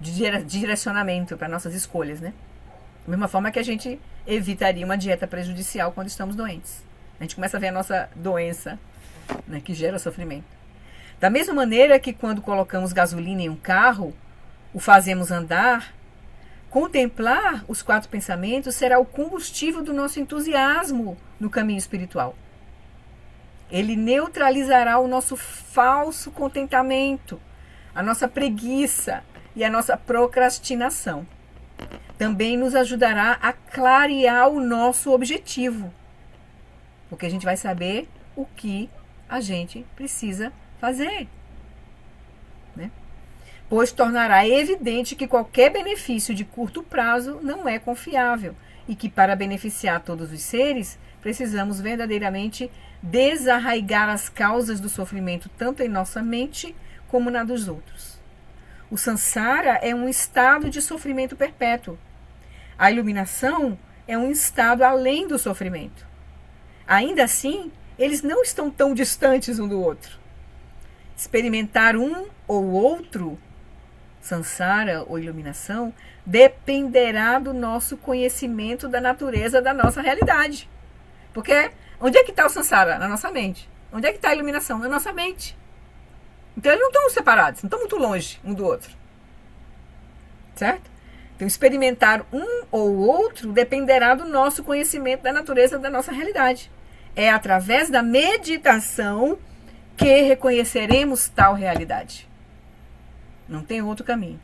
de direcionamento para nossas escolhas, né? Da mesma forma que a gente evitaria uma dieta prejudicial quando estamos doentes. A gente começa a ver a nossa doença, né, que gera sofrimento. Da mesma maneira que quando colocamos gasolina em um carro, o fazemos andar, contemplar os 4 pensamentos será o combustível do nosso entusiasmo no caminho espiritual. Ele neutralizará o nosso falso contentamento, a nossa preguiça e a nossa procrastinação. Também nos ajudará a clarear o nosso objetivo, porque a gente vai saber o que a gente precisa fazer, né? Pois tornará evidente que qualquer benefício de curto prazo não é confiável e que para beneficiar todos os seres, precisamos verdadeiramente desarraigar as causas do sofrimento tanto em nossa mente como na dos outros. O samsara é um estado de sofrimento perpétuo. A iluminação é um estado além do sofrimento. Ainda assim, eles não estão tão distantes um do outro. Experimentar um ou outro, samsara ou iluminação, dependerá do nosso conhecimento da natureza da nossa realidade. Porque onde é que está o samsara? Na nossa mente. Onde é que está a iluminação? Na nossa mente. Então eles não estão separados, não estão muito longe um do outro. Certo? Então experimentar um ou outro dependerá do nosso conhecimento da natureza da nossa realidade. É através da meditação que reconheceremos tal realidade. Não tem outro caminho.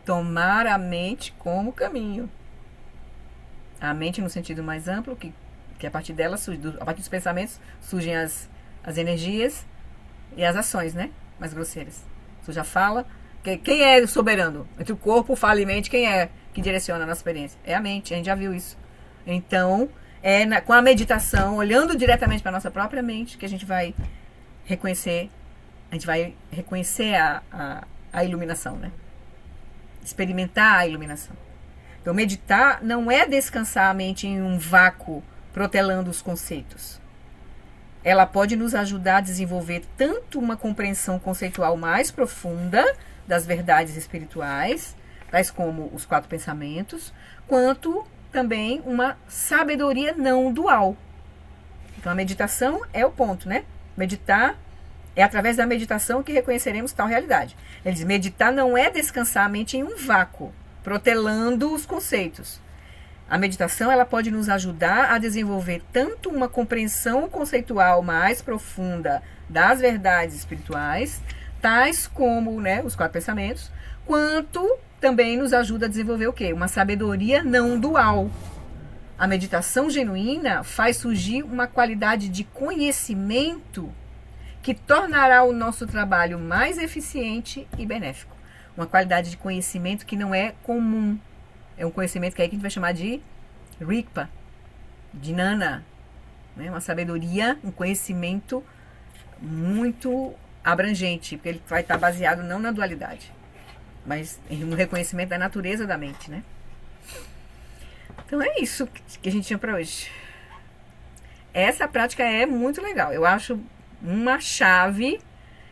Tomar a mente como caminho. A mente no sentido mais amplo, que a partir dela, a partir dos pensamentos, surgem as energias e as ações, né? Mais grosseiras. Você já fala. Quem é o soberano? Entre o corpo, fala e mente, quem é que direciona a nossa experiência? É a mente, a gente já viu isso. Então, com a meditação, olhando diretamente para a nossa própria mente, que a gente vai reconhecer, a iluminação, né? Experimentar a iluminação. Então, meditar não é descansar a mente em um vácuo, protelando os conceitos. Ela pode nos ajudar a desenvolver tanto uma compreensão conceitual mais profunda das verdades espirituais, tais como os quatro pensamentos, quanto também uma sabedoria não dual. Então a meditação é o ponto, né? Meditar é através da meditação que reconheceremos tal realidade. Ele diz, meditar não é descansar a mente em um vácuo, protelando os conceitos. A meditação ela pode nos ajudar a desenvolver tanto uma compreensão conceitual mais profunda das verdades espirituais, tais como, né, os quatro pensamentos, quanto também nos ajuda a desenvolver o quê? Uma sabedoria não dual. A meditação genuína faz surgir uma qualidade de conhecimento que tornará o nosso trabalho mais eficiente e benéfico. Uma qualidade de conhecimento que não é comum. É um conhecimento que aí que a gente vai chamar de Rigpa, de Nana. Né? Uma sabedoria, um conhecimento muito abrangente, porque ele vai estar baseado não na dualidade, mas no reconhecimento da natureza da mente, né? Então é isso que a gente tinha para hoje. Essa prática é muito legal. Eu acho uma chave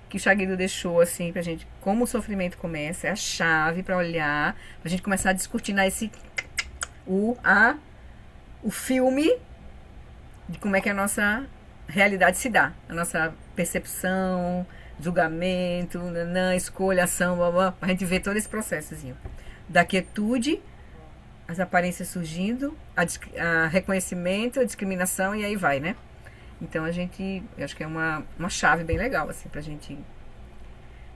que o Shaggy deixou assim pra gente, como o sofrimento começa, é a chave para olhar, pra gente começar a descortinar o filme de como é que a nossa realidade se dá, a nossa percepção, julgamento, escolha, ação, blá, blá, a gente vê todo esse processozinho da quietude, as aparências surgindo, a reconhecimento, a discriminação e aí vai, né? Então eu acho que é uma chave bem legal assim pra gente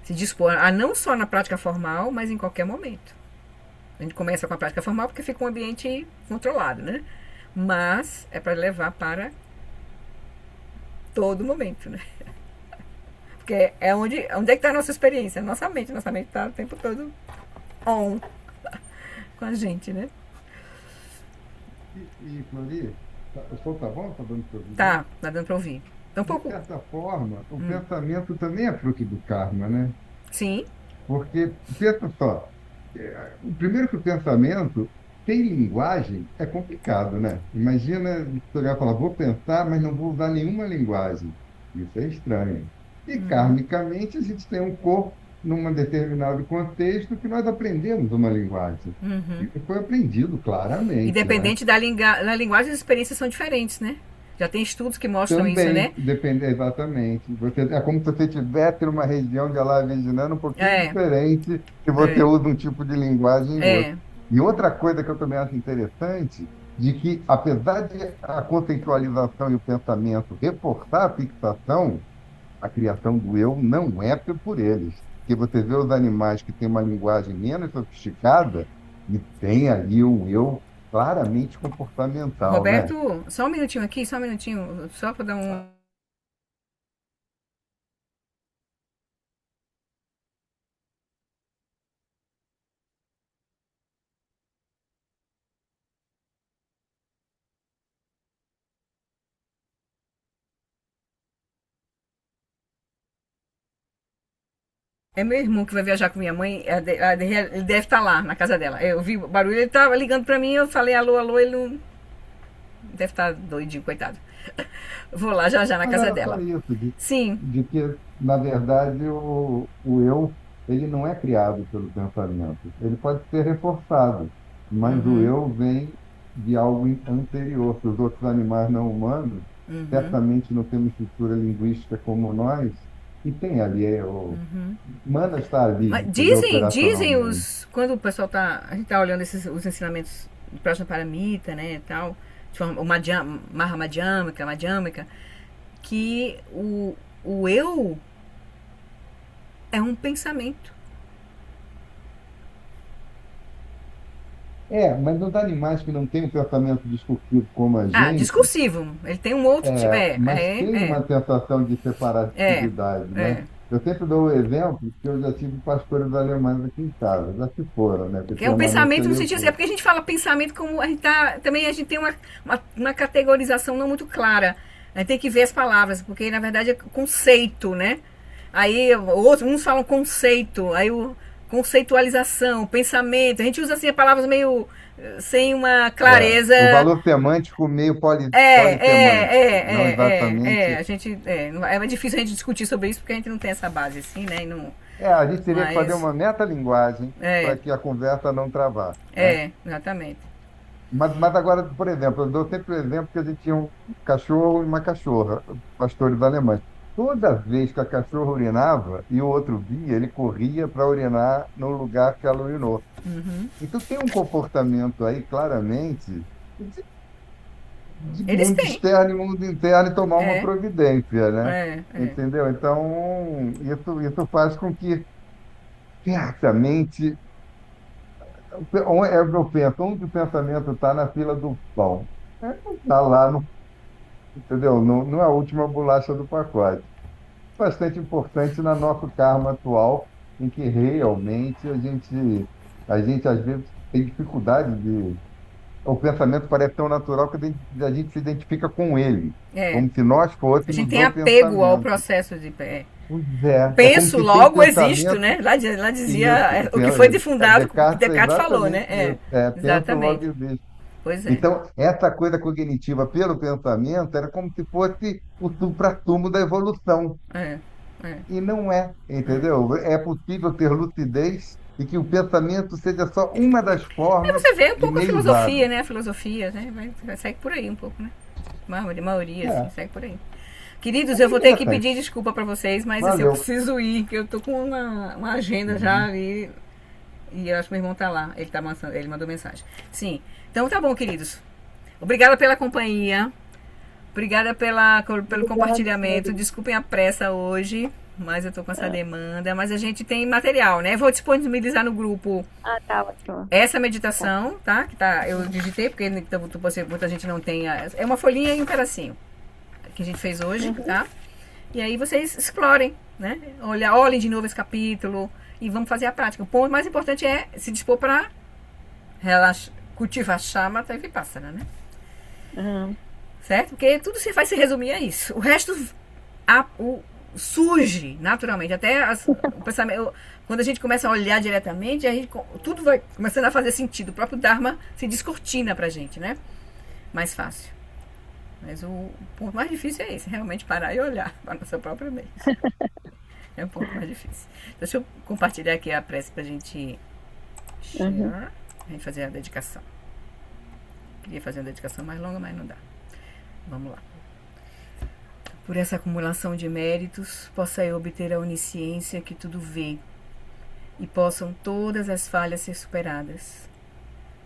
se dispor a não só na prática formal, mas em qualquer momento. A gente começa com a prática formal porque fica um ambiente controlado, né? Mas é para levar para todo momento, né? Porque é onde é que está a nossa experiência, a nossa mente está o tempo todo on com a gente, né? Flori, o som tá bom? Tá dando para ouvir? Tá dando para ouvir. Então, um De pouco. certa forma, o pensamento também é fruto do karma, né? Sim. Porque, pensa só, o primeiro que o pensamento tem linguagem é complicado, né? Imagina você olhar e falar, vou pensar, mas não vou usar nenhuma linguagem. Isso é estranho. E karmicamente a gente tem um corpo num determinado contexto que nós aprendemos uma linguagem. Isso foi aprendido claramente, né? Independente da linguagem, as experiências são diferentes, né? Já tem estudos que mostram isso, Também, né? depende, exatamente. É como se você estivesse numa região de Alavedinã um pouquinho diferente se você usa um tipo de linguagem em outro. E outra coisa que eu também acho interessante, de que apesar de a conceitualização e o pensamento reforçar a fixação, a criação do eu não é por eles. Porque você vê os animais que têm uma linguagem menos sofisticada e tem ali um eu claramente comportamental, né? Roberto, só um minutinho aqui, só para dar um. É meu irmão que vai viajar com minha mãe, ele deve estar lá na casa dela. Eu vi o barulho, ele estava ligando para mim, eu falei alô, alô, ele não. Deve estar doidinho, coitado. Vou lá já na Mas casa era só dela. isso, Sim. de que, na verdade, o eu, ele não é criado pelo pensamento. Ele pode ser reforçado, mas o eu vem de algo anterior. Que os outros animais não humanos certamente não têm uma estrutura linguística como nós, e tem ali, Mana está ali, Mas entendeu? dizem Operacionalmente. quando o pessoal a gente tá olhando os ensinamentos do Prajnaparamita, né, e tal, o Maha Madhyamaka, que o eu é um pensamento. Mas os animais que não têm um pensamento discursivo como a Ah, gente, discursivo. Ele tem um outro tipo. mas tem uma sensação de separatividade, né? É. Eu sempre dou o exemplo que eu já tive pastores alemães aqui em casa, já se foram, né? Porque Que é um eternamente pensamento no eu sentido assim, vou. é porque a gente fala pensamento como a gente tá. Também a gente tem uma categorização não muito clara. A gente tem que ver as palavras, porque na verdade é conceito, né? Aí uns falam conceito, aí o conceitualização, pensamento. A gente usa assim as palavas meio sem uma clareza. O valor semântico meio polisemântico, não exatamente. A gente, é difícil a gente discutir sobre isso porque a gente não tem essa base assim, né? E não, A gente teria que fazer Mas, uma metalinguagem para que a conversa não travasse, né? exatamente. Mas agora, por exemplo, eu dou sempre o exemplo que a gente tinha um cachorro e uma cachorra, pastores alemães. Toda vez que a cachorra urinava e o outro via, ele corria para urinar no lugar que ela urinou. Uhum. Então tem um comportamento aí, claramente, de Eles mundo têm. externo e mundo interno e tomar uma É, providência, né? é. Entendeu? Então, isso faz com que, certamente, eu penso, onde o pensamento está na fila do pão. Está lá, entendeu? Não é a última bolacha do pacote. Bastante importante no nosso karma atual, em que realmente a gente às vezes tem dificuldade de. O pensamento parece tão natural que a gente se identifica com ele, É. como se nós A gente fôssemos tem o apego ao pensamento. processo de. Pois é como Penso, se tem logo existo, pensamento. né? Lá dizia Isso, o que foi defundado, o que Descartes é Descartes falou, exatamente né? isso. Penso, logo Exatamente. existe. Pois é. Então, essa coisa cognitiva pelo pensamento era como se fosse o suprassumo da evolução. É, é. E não é, entendeu? É possível ter lucidez e que o pensamento seja só uma das formas Você vê um de pouco a meio filosofia, usado. né? A filosofia, né? Segue por aí um pouco, né? Maioria, assim, É, segue por aí. Queridos, é eu vou ter que pedir interessante. desculpa para vocês, mas assim, eu Valeu. preciso ir, que eu tô com uma agenda já Uhum. ali. E eu acho que meu irmão tá lá. Ele mandou mensagem. Sim. Então tá bom, queridos. Obrigada pela companhia. Obrigada pelo Obrigada, compartilhamento. Flores. Desculpem a pressa hoje, mas eu tô com essa demanda. Mas a gente tem material, né? Vou disponibilizar no grupo Ah, tá ótimo. essa Tá. meditação, tá? Que tá, eu digitei, porque muita gente não tem. É uma folhinha e um pedacinho que a gente fez hoje, Uhum. tá? E aí vocês explorem, né? Olhem de novo esse capítulo e vamos fazer a prática. O ponto mais importante é se dispor para cultivar chama, e vipassana, né? Uhum. Certo? Porque tudo se vai se resumir a isso. O resto surge naturalmente. Até o pensamento, quando a gente começa a olhar diretamente, tudo vai começando a fazer sentido. O próprio Dharma se descortina pra gente, né? Mais fácil. Mas o ponto mais difícil é esse, realmente parar e olhar para a nossa própria mente. É um pouco mais difícil. Então, deixa eu compartilhar aqui a prece pra gente Uhum. share, a gente fazer a dedicação. Queria fazer uma dedicação mais longa, mas não dá. Vamos lá. Por essa acumulação de méritos, possa eu obter a onisciência que tudo vê e possam todas as falhas ser superadas.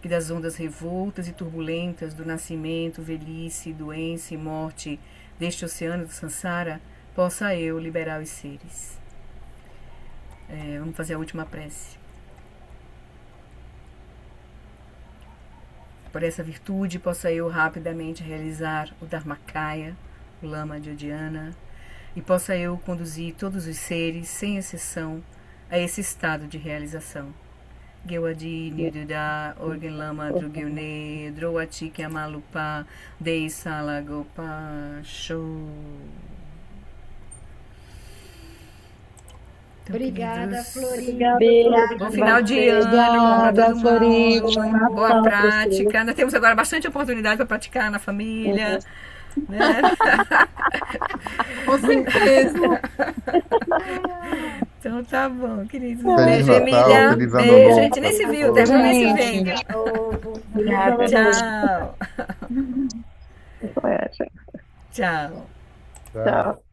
Que das ondas revoltas e turbulentas do nascimento, velhice, doença e morte deste oceano do Sansara, possa eu liberar os seres. Vamos fazer a última prece. Por essa virtude, possa eu rapidamente realizar o Dharmakaya, o Lama de Odiana, e possa eu conduzir todos os seres, sem exceção, a esse estado de realização. Gewadi Niruda Orgen Lama Drugyune Drowati Kyamalupa Dei Salagopa Show. Obrigada, Florinha. Obrigada, Obrigada. Bom final de ano para Obrigada, todo Florinha. mundo. Boa Natal pra prática. Nós temos agora bastante oportunidade para praticar na família. Né? Com certeza. Então tá bom, queridos. Feliz Beijo, Natal, Emília. feliz Ano Beijo, a Novo gente nem para se viu, todos. terminou nem se Gente, vendo. obrigada. Tchau. Foi ótimo. Tchau. Tá? Tchau.